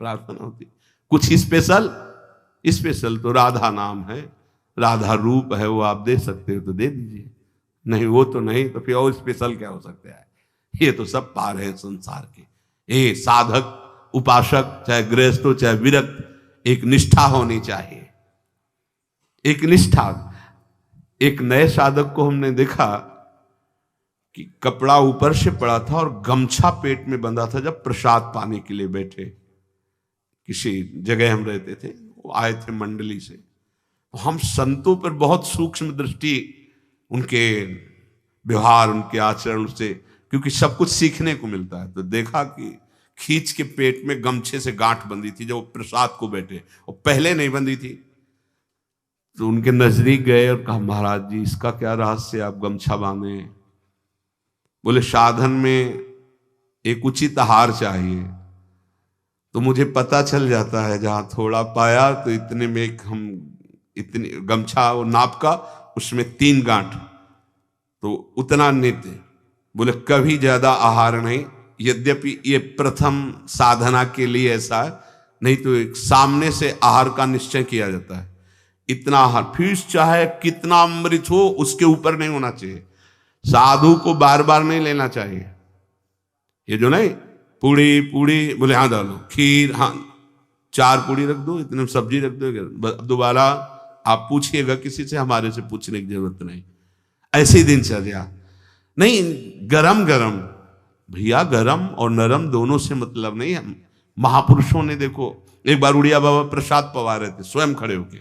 प्रार्थना होती, कुछ स्पेशल तो राधा नाम है, राधा रूप है, वो आप दे सकते हो तो दे दीजिए, नहीं वो तो नहीं, तो फिर और स्पेशल क्या हो सकता है। ये तो सब पार है संसार के। ये साधक उपासक चाहे गृहस्थ हो चाहे विरक्त, एक निष्ठा होनी चाहिए, एक निष्ठा। एक नए साधक को हमने देखा कि कपड़ा ऊपर से पड़ा था और गमछा पेट में बंधा था। जब प्रसाद पाने के लिए बैठे, किसी जगह हम रहते थे, वो आए थे मंडली से, तो हम संतों पर बहुत सूक्ष्म दृष्टि, उनके व्यवहार उनके आचरण से, क्योंकि सब कुछ सीखने को मिलता है। तो देखा कि खींच के पेट में गमछे से गांठ बंधी थी जब वो प्रसाद को बैठे, और पहले नहीं बंधी थी। तो उनके नजदीक गए और कहा, महाराज जी इसका क्या रहस्य, आप गमछा बांधे। बोले साधन में एक उचित आहार चाहिए, तो मुझे पता चल जाता है जहां थोड़ा पाया तो इतने में हम इतनी गमछा वो नाप का, उसमें 3 गांठ, तो उतना नित्य। बोले कभी ज्यादा आहार नहीं, यद्यपि ये प्रथम साधना के लिए ऐसा है, नहीं तो एक सामने से आहार का निश्चय किया जाता है। इतना आहार, फिर चाहे कितना अमृत हो उसके ऊपर नहीं होना चाहिए। साधु को बार बार नहीं लेना चाहिए। ये जो नहीं पूड़ी बोले हाँ डालो, खीर हाँ 4 पूड़ी रख दो, इतने सब्जी रख दो, दोबारा आप पूछिएगा किसी से, हमारे से पूछने की जरूरत नहीं। ऐसे दिनचर्या नहीं। गरम गरम भैया, गरम और नरम दोनों से मतलब नहीं। हम महापुरुषों ने देखो, एक बार उड़िया बाबा प्रसाद पवा रहे थे स्वयं खड़े होके,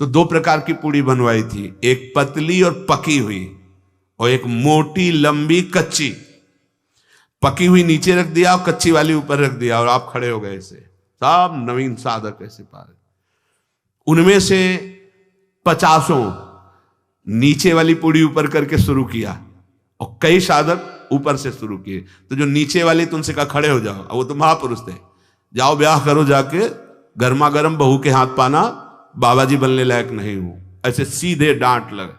तो 2 प्रकार की पूड़ी बनवाई थी, एक पतली और पकी हुई, और एक मोटी लंबी कच्ची। पकी हुई नीचे रख दिया और कच्ची वाली ऊपर रख दिया, और आप खड़े हो गए। ऐसे सब नवीन साधक ऐसे पारे, उनमें से 50 नीचे वाली पूड़ी ऊपर करके शुरू किया, और कई साधक ऊपर से शुरू किए। तो जो नीचे वाले तुमसे कहा खड़े हो जाओ, वो तो महापुरुष थे, जाओ ब्याह करो जाके, गर्मा गर्म बहू के हाथ पाना, बाबा जी बनने लायक नहीं हूं। ऐसे सीधे डांट लगे,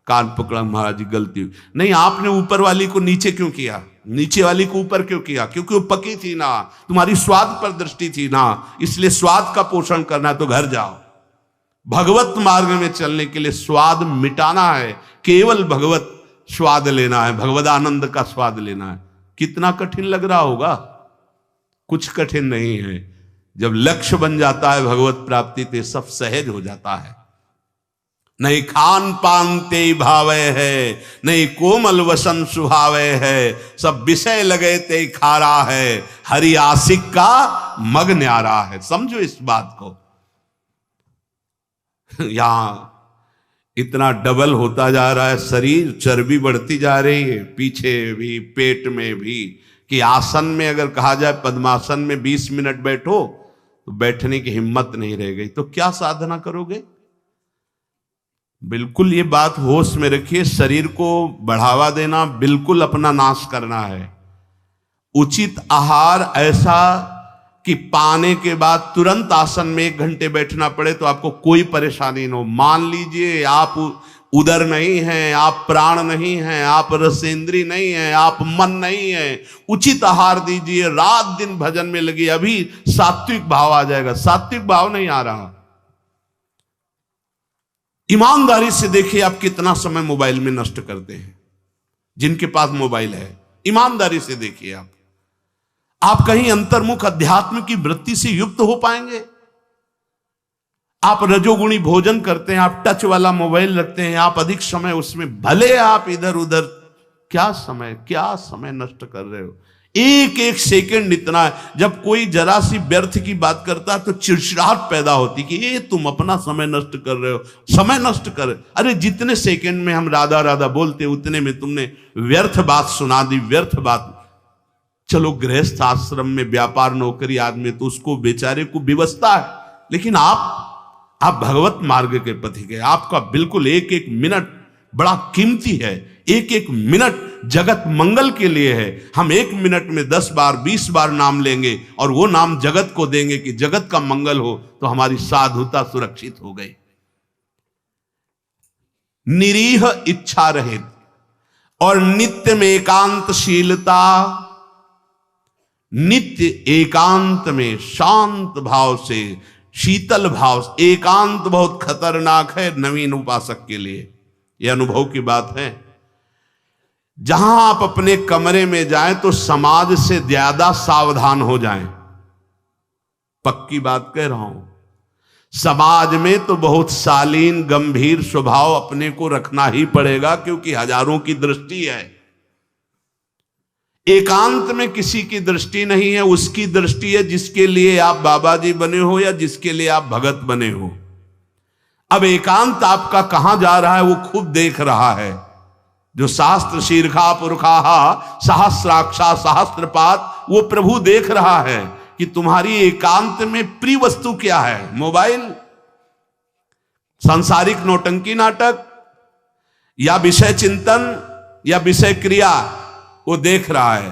कान पकड़ा, महाराज जी गलती हुई। नहीं, आपने ऊपर वाली को नीचे क्यों किया? नीचे वाली को ऊपर क्यों किया? क्योंकि वो पकी थी ना, तुम्हारी स्वाद पर दृष्टि थी ना, इसलिए स्वाद का पोषण करना तो घर जाओ। भगवत मार्ग में चलने के लिए स्वाद मिटाना है, केवल भगवत स्वाद लेना है, भगवत आनंद का स्वाद लेना है। कितना कठिन लग रहा होगा? कुछ कठिन नहीं है। जब लक्ष्य बन जाता है भगवत प्राप्ति तो सब सहज हो जाता है। नहीं खान पान ते भावे है, नहीं कोमल वसन सुहावे है, सब विषय लगे ते खारा है, हरि आशिक का मग न्यारा है। समझो इस बात को। यहां इतना डबल होता जा रहा है शरीर, चर्बी बढ़ती जा रही है, पीछे भी पेट में भी, कि आसन में अगर कहा जाए पद्मासन में 20 मिनट बैठो तो बैठने की हिम्मत नहीं रह गई। तो क्या साधना करोगे? बिल्कुल ये बात होश में रखिए। शरीर को बढ़ावा देना, बिल्कुल अपना नाश करना है। उचित आहार ऐसा कि पाने के बाद तुरंत आसन में 1 घंटे बैठना पड़े तो आपको कोई परेशानी न हो। मान लीजिए आप उदर नहीं हैं, आप प्राण नहीं हैं, आप रसेंद्री नहीं हैं, आप मन नहीं है, उचित आहार दीजिए, रात दिन भजन में लगी, अभी सात्विक भाव आ जाएगा। सात्विक भाव नहीं आ रहा। ईमानदारी से देखिए आप कितना समय मोबाइल में नष्ट करते हैं। जिनके पास मोबाइल है, ईमानदारी से देखिए आप कहीं अंतर्मुख अध्यात्म की वृत्ति से युक्त हो पाएंगे? आप रजोगुणी भोजन करते हैं, आप टच वाला मोबाइल रखते हैं, आप अधिक समय उसमें, भले आप इधर उधर, क्या समय नष्ट कर रहे हो। एक एक सेकंड इतना है। जब कोई जरा सी व्यर्थ की बात करता है तो चिड़चिड़ाहट पैदा होती कि ये तुम अपना समय नष्ट कर रहे हो, समय नष्ट कर। अरे जितने सेकंड में हम राधा राधा बोलते उतने में तुमने व्यर्थ बात सुना दी, व्यर्थ बात। चलो गृहस्थ आश्रम में व्यापार नौकरी आदमी तो उसको बेचारे को व्यवस्था है, लेकिन आप भगवत मार्ग के पथिक है। आपका बिल्कुल एक एक मिनट बड़ा कीमती है। एक एक मिनट जगत मंगल के लिए है। हम 1 मिनट में 10 बार 20 बार नाम लेंगे और वो नाम जगत को देंगे कि जगत का मंगल हो, तो हमारी साधुता सुरक्षित हो गई। निरीह इच्छा रहित और नित्य में एकांतशीलता, नित्य एकांत में शांत भाव से, शीतल भाव से। एकांत बहुत खतरनाक है नवीन उपासक के लिए, यह अनुभव की बात है। जहां आप अपने कमरे में जाएं तो समाज से ज्यादा सावधान हो जाएं। पक्की बात कह रहा हूं। समाज में तो बहुत शालीन गंभीर स्वभाव अपने को रखना ही पड़ेगा, क्योंकि हजारों की दृष्टि है। एकांत में किसी की दृष्टि नहीं है, उसकी दृष्टि है जिसके लिए आप बाबा जी बने हो या जिसके लिए आप भगत बने हो। अब एकांत आपका कहां जा रहा है वो खुद देख रहा है। जो शास्त्र शीर्षा पुरखाहा सहस्राक्षा सहस्त्रपात, वो प्रभु देख रहा है कि तुम्हारी एकांत में प्रिय वस्तु क्या है। मोबाइल, सांसारिक नौटंकी नाटक, या विषय चिंतन, या विषय क्रिया, वो देख रहा है।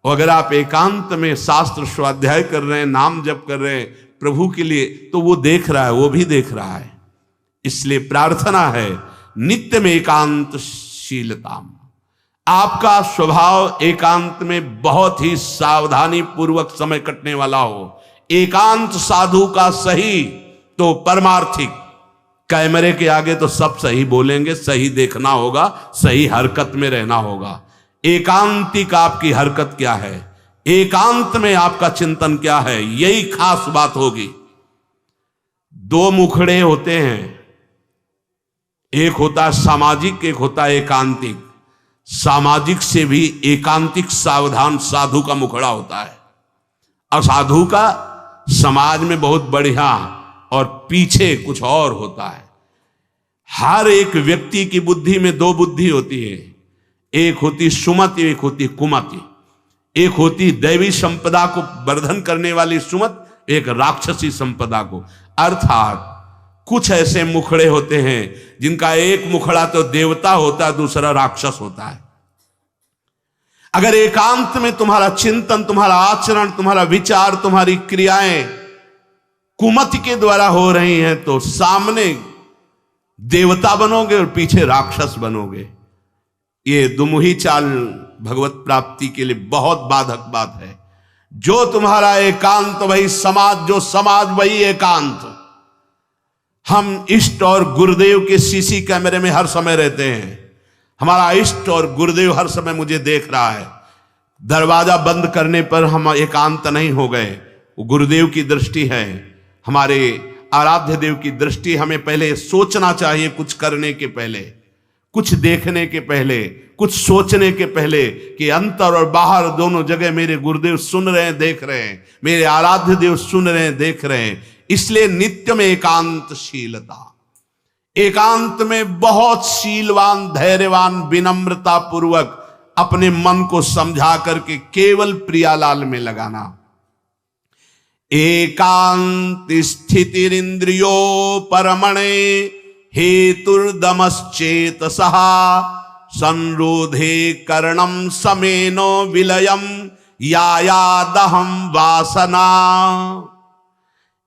और अगर आप एकांत में शास्त्र स्वाध्याय कर रहे हैं, नाम जप कर रहे हैं प्रभु के लिए, तो वो देख रहा है, वो भी देख रहा है। इसलिए प्रार्थना है नित्य में एकांतशीलता। आपका स्वभाव एकांत में बहुत ही सावधानी पूर्वक समय कटने वाला हो। एकांत साधु का सही तो परमार्थिक। कैमरे के आगे तो सब सही बोलेंगे, सही देखना होगा, सही हरकत में रहना होगा। एकांतिक आपकी हरकत क्या है, एकांत में आपका चिंतन क्या है, यही खास बात होगी। 2 मुखड़े होते हैं, एक होता है सामाजिक, एक होता है एकांतिक। सामाजिक से भी एकांतिक सावधान साधु का मुखड़ा होता है। असाधु का समाज में बहुत बढ़िया और पीछे कुछ और होता है। हर एक व्यक्ति की बुद्धि में 2 बुद्धि होती है, एक होती सुमति, एक होती कुमति। एक होती दैवी संपदा को वर्धन करने वाली सुमत, एक राक्षसी संपदा को। अर्थात कुछ ऐसे मुखड़े होते हैं जिनका एक मुखड़ा तो देवता होता है, दूसरा राक्षस होता है। अगर एकांत में तुम्हारा चिंतन, तुम्हारा आचरण, तुम्हारा विचार, तुम्हारी क्रियाएं कुमति के द्वारा हो रही हैं, तो सामने देवता बनोगे और पीछे राक्षस बनोगे। ये दुमुही चाल भगवत प्राप्ति के लिए बहुत बाधक बात है। जो तुम्हारा एकांत वही समाज, जो समाज वही एकांत। हम इष्ट और गुरुदेव के सीसी कैमरे में हर समय रहते हैं। हमारा इष्ट और गुरुदेव हर समय मुझे देख रहा है। दरवाजा बंद करने पर हम एकांत नहीं हो गए, वो गुरुदेव की दृष्टि है, हमारे आराध्य देव की दृष्टि। हमें पहले सोचना चाहिए, कुछ करने के पहले, कुछ देखने के पहले, कुछ सोचने के पहले, कि अंतर और बाहर दोनों जगह मेरे गुरुदेव सुन रहे हैं, देख रहे हैं, मेरे आराध्य देव सुन रहे हैं, देख रहे हैं। इसलिए नित्य में एकांतशीलता, एकांत में बहुत शीलवान, धैर्यवान, विनम्रता पूर्वक अपने मन को समझा करके केवल प्रियालाल में लगाना। एकांत स्थितिरिंद्रियो परमणे हेतुर्दमश्चेतसः संरोधे करणम समेनो विलयम यायादहम वासना।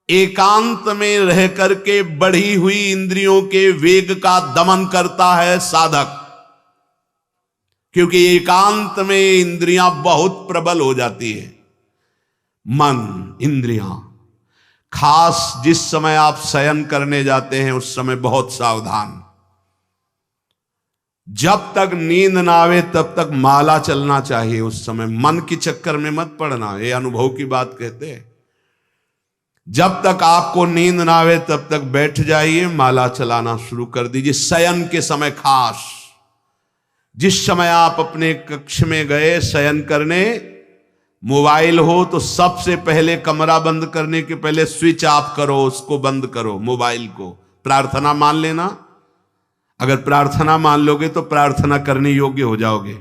एकांत में रह करके बढ़ी हुई इंद्रियों के वेग का दमन करता है साधक, क्योंकि एकांत में इंद्रियां बहुत प्रबल हो जाती है। मन, इंद्रियां, खास जिस समय आप शयन करने जाते हैं उस समय बहुत सावधान। जब तक नींद ना आवे तब तक माला चलना चाहिए। उस समय मन के चक्कर में मत पड़ना, ये अनुभव की बात कहते हैं। जब तक आपको नींद ना आवे तब तक बैठ जाइए, माला चलाना शुरू कर दीजिए। शयन के समय खास, जिस समय आप अपने कक्ष में गए शयन करने, मोबाइल हो तो सबसे पहले कमरा बंद करने के पहले स्विच ऑफ करो, उसको बंद करो मोबाइल को। प्रार्थना मान लेना, अगर प्रार्थना मान लोगे तो प्रार्थना करने योग्य हो जाओगे।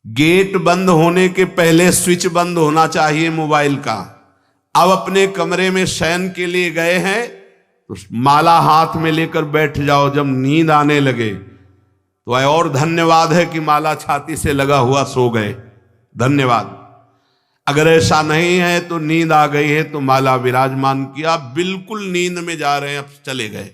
गेट बंद होने के पहले स्विच बंद होना चाहिए मोबाइल का। अब अपने कमरे में शयन के लिए गए हैं तो माला हाथ में लेकर बैठ जाओ। जब नींद आने लगे तो और धन्यवाद है कि माला छाती से लगा हुआ सो गए, धन्यवाद। अगर ऐसा नहीं है तो नींद आ गई है तो माला विराजमान किया, बिल्कुल नींद में जा रहे हैं, अब चले गए।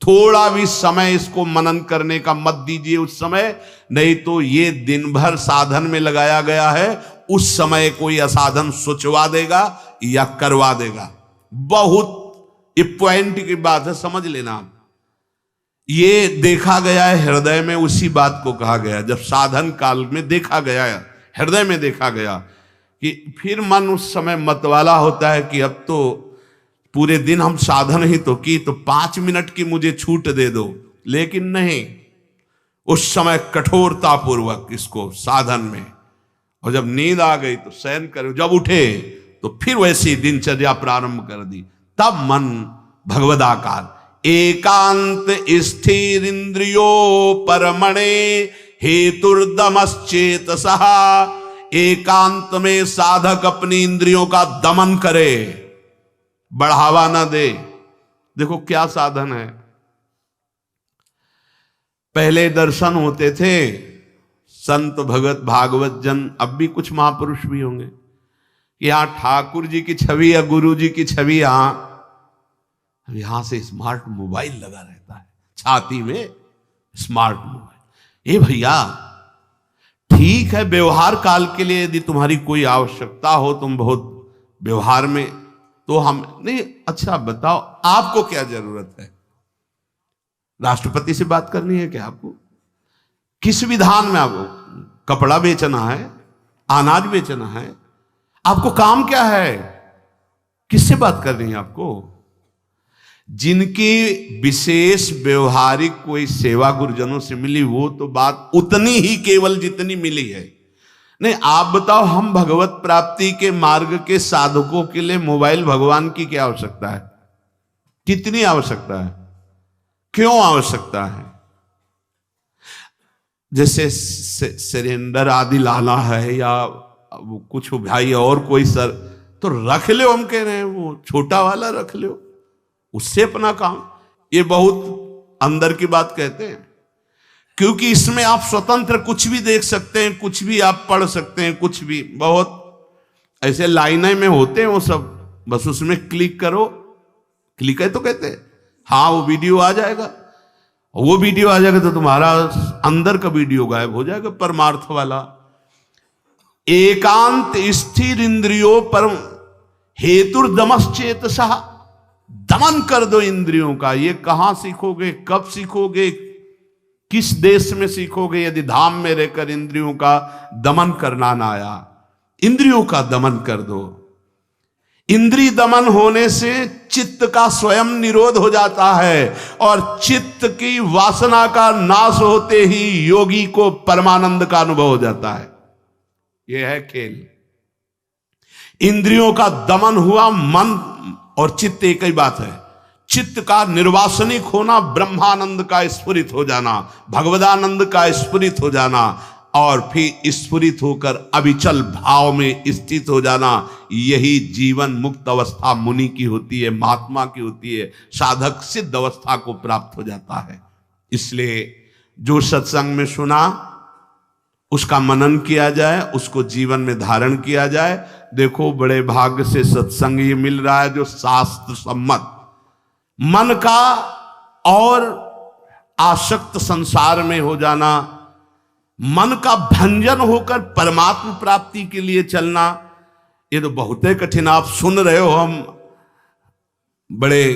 थोड़ा भी समय इसको मनन करने का मत दीजिए उस समय, नहीं तो ये दिन भर साधन में लगाया गया है, उस समय कोई असाधन सोचवा देगा या करवा देगा। बहुत ये पॉइंट की बात है, समझ लेना आप। ये देखा गया है हृदय में, उसी बात को कहा गया जब साधन काल में देखा गया है, हृदय में देखा गया कि फिर मन उस समय मतवाला होता है कि अब तो पूरे दिन हम साधन ही तो की, तो 5 मिनट की मुझे छूट दे दो। लेकिन नहीं, उस समय कठोरता पूर्वक इसको साधन में, और जब नींद आ गई तो शयन करे, जब उठे तो फिर वैसी दिनचर्या प्रारंभ कर दी। तब मन भगवदाकार। एकांत स्थिर इंद्रियो परमणे हेतुर्दमश्चेतसः। एकांत में साधक अपनी इंद्रियों का दमन करे, बढ़ावा ना दे। देखो क्या साधन है। पहले दर्शन होते थे संत भगत भागवत जन, अब भी कुछ महापुरुष भी होंगे, यहां ठाकुर जी की छवि या गुरु जी की छवि, यहां से स्मार्ट मोबाइल लगा रहता है छाती में, स्मार्ट मोबाइल। ये भैया ठीक है, व्यवहार काल के लिए यदि तुम्हारी कोई आवश्यकता हो, तुम बहुत व्यवहार में, तो हम नहीं। अच्छा बताओ आपको क्या जरूरत है? राष्ट्रपति से बात करनी है क्या आपको? किस विधान में आपको कपड़ा बेचना है, अनाज बेचना है? आपको काम क्या है? किससे बात करनी है आपको? जिनकी विशेष व्यवहारिक कोई सेवा गुरुजनों से मिली, वो तो बात उतनी ही केवल जितनी मिली है। नहीं, आप बताओ, हम भगवत प्राप्ति के मार्ग के साधकों के लिए मोबाइल भगवान की क्या आवश्यकता है? कितनी आवश्यकता है? क्यों आवश्यकता है? जैसे सिलेंडर आदि लाना है या कुछ भाई और कोई सर, तो रख लो, हम कह रहे हैं वो छोटा वाला रख लो, उससे अपना काम। ये बहुत अंदर की बात कहते हैं, क्योंकि इसमें आप स्वतंत्र कुछ भी देख सकते हैं, कुछ भी आप पढ़ सकते हैं, कुछ भी। बहुत ऐसे लाइनें में होते हैं वो सब, बस उसमें क्लिक करो, क्लिक है तो कहते हैं हाँ वो वीडियो आ जाएगा। वो वीडियो आ जाएगा तो तुम्हारा अंदर का वीडियो गायब हो जाएगा, परमार्थ वाला। एकांत स्थिर इंद्रियों पर हेतुर्दमश्चेतसा, दमन कर दो इंद्रियों का। ये कहां सीखोगे, कब सीखोगे, किस देश में सीखोगे, यदि धाम में रहकर इंद्रियों का दमन करना ना आया। इंद्रियों का दमन कर दो। इंद्रिय दमन होने से चित्त का स्वयं निरोध हो जाता है और चित्त की वासना का नाश होते ही योगी को परमानंद का अनुभव हो जाता है। यह है खेल। इंद्रियों का दमन हुआ, मन और चित्त एक ही बात है। चित्त का निर्वासनिक होना, ब्रह्मानंद का स्फुरित हो जाना, भगवदानंद का स्फुरित हो जाना और फिर स्फुरित होकर अविचल भाव में स्थित हो जाना। यही जीवन मुक्त अवस्था मुनि की होती है, महात्मा की होती है, साधक सिद्ध अवस्था को प्राप्त हो जाता है। इसलिए जो सत्संग में सुना उसका मनन किया जाए, उसको जीवन में धारण किया जाए। देखो बड़े भाग्य से सत्संग ये मिल रहा है जो शास्त्र सम्मत, मन का और आसक्त संसार में हो जाना, मन का भंजन होकर परमात्मा प्राप्ति के लिए चलना, ये तो बहुत ही कठिन। आप सुन रहे हो, हम बड़े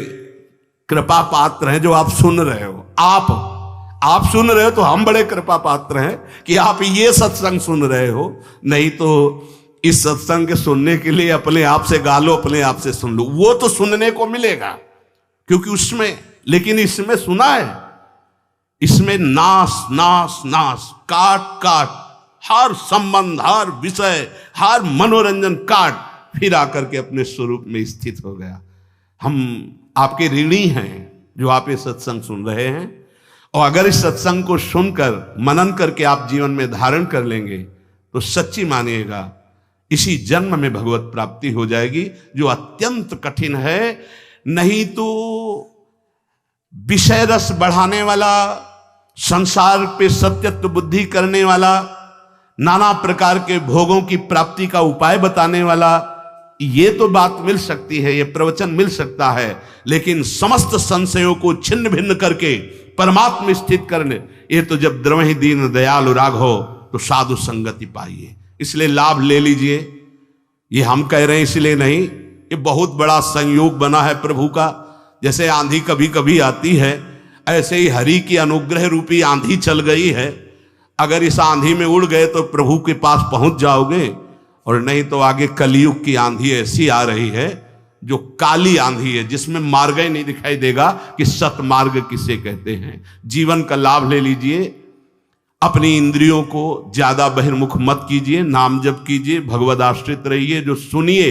कृपा पात्र हैं जो आप सुन रहे हो। आप सुन रहे हो तो हम बड़े कृपा पात्र हैं कि आप ये सत्संग सुन रहे हो। नहीं तो इस सत्संग के सुनने के लिए अपने आप से गा लो, अपने आप से सुन लो। वो तो सुनने को मिलेगा क्योंकि उसमें, लेकिन इसमें सुना है, इसमें नाश नाश नाश, काट काट, हर संबंध, हर विषय, हर मनोरंजन काट, फिर आकर के अपने स्वरूप में स्थित हो गया। हम आपके ऋणी हैं जो आप ये सत्संग सुन रहे हैं, और अगर इस सत्संग को सुनकर मनन करके आप जीवन में धारण कर लेंगे तो सच्ची मानिएगा इसी जन्म में भगवत प्राप्ति हो जाएगी, जो अत्यंत कठिन है। नहीं तो विषय रस बढ़ाने वाला, संसार पे सत्यत्व बुद्धि करने वाला, नाना प्रकार के भोगों की प्राप्ति का उपाय बताने वाला, ये तो बात मिल सकती है, ये प्रवचन मिल सकता है, लेकिन समस्त संशयों को छिन्न भिन्न करके परमात्मा स्थित करने, ये तो जब द्रवहि दीन दयालु राघव तो साधु संगति पाइए। इसलिए लाभ ले लीजिए। ये हम कह रहे हैं इसलिए नहीं, ये बहुत बड़ा संयोग बना है प्रभु का। जैसे आंधी कभी कभी आती है, ऐसे ही हरि की अनुग्रह रूपी आंधी चल गई है। अगर इस आंधी में उड़ गए तो प्रभु के पास पहुंच जाओगे, और नहीं तो आगे कलयुग की आंधी ऐसी आ रही है जो काली आंधी है, जिसमें मार्ग ही नहीं दिखाई देगा कि सतमार्ग किसे कहते हैं। जीवन का लाभ ले लीजिए। अपनी इंद्रियों को ज्यादा बहिर्मुख मत कीजिए, नाम जप कीजिए, भगवद आश्रित रहिए। जो सुनिए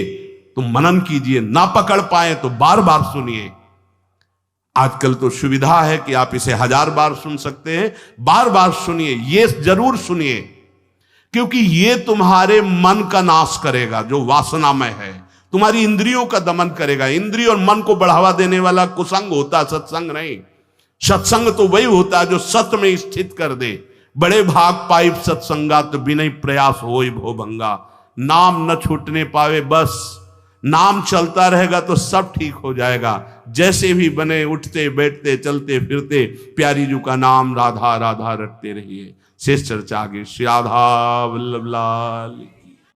तो मनन कीजिए, ना पकड़ पाए तो बार बार सुनिए। आजकल तो सुविधा है कि आप इसे 1000 बार सुन सकते हैं। बार बार सुनिए, ये जरूर सुनिए, क्योंकि ये तुम्हारे मन का नाश करेगा जो वासनामय है, तुम्हारी इंद्रियों का दमन करेगा। इंद्रिय और मन को बढ़ावा देने वाला कुसंग होता, सत्संग नहीं। सत्संग तो वही होता है जो सत्य में स्थित कर दे। बड़े भाग पाइप सत्संगा तो बिना प्रयास होई भो भंगा। नाम न छूटने पावे, बस नाम चलता रहेगा तो सब ठीक हो जाएगा। जैसे भी बने, उठते बैठते चलते फिरते प्यारी जी का नाम राधा राधा रटते रहिए। शेष चर्चा आगे। श्री राधा वल्लभ लाल।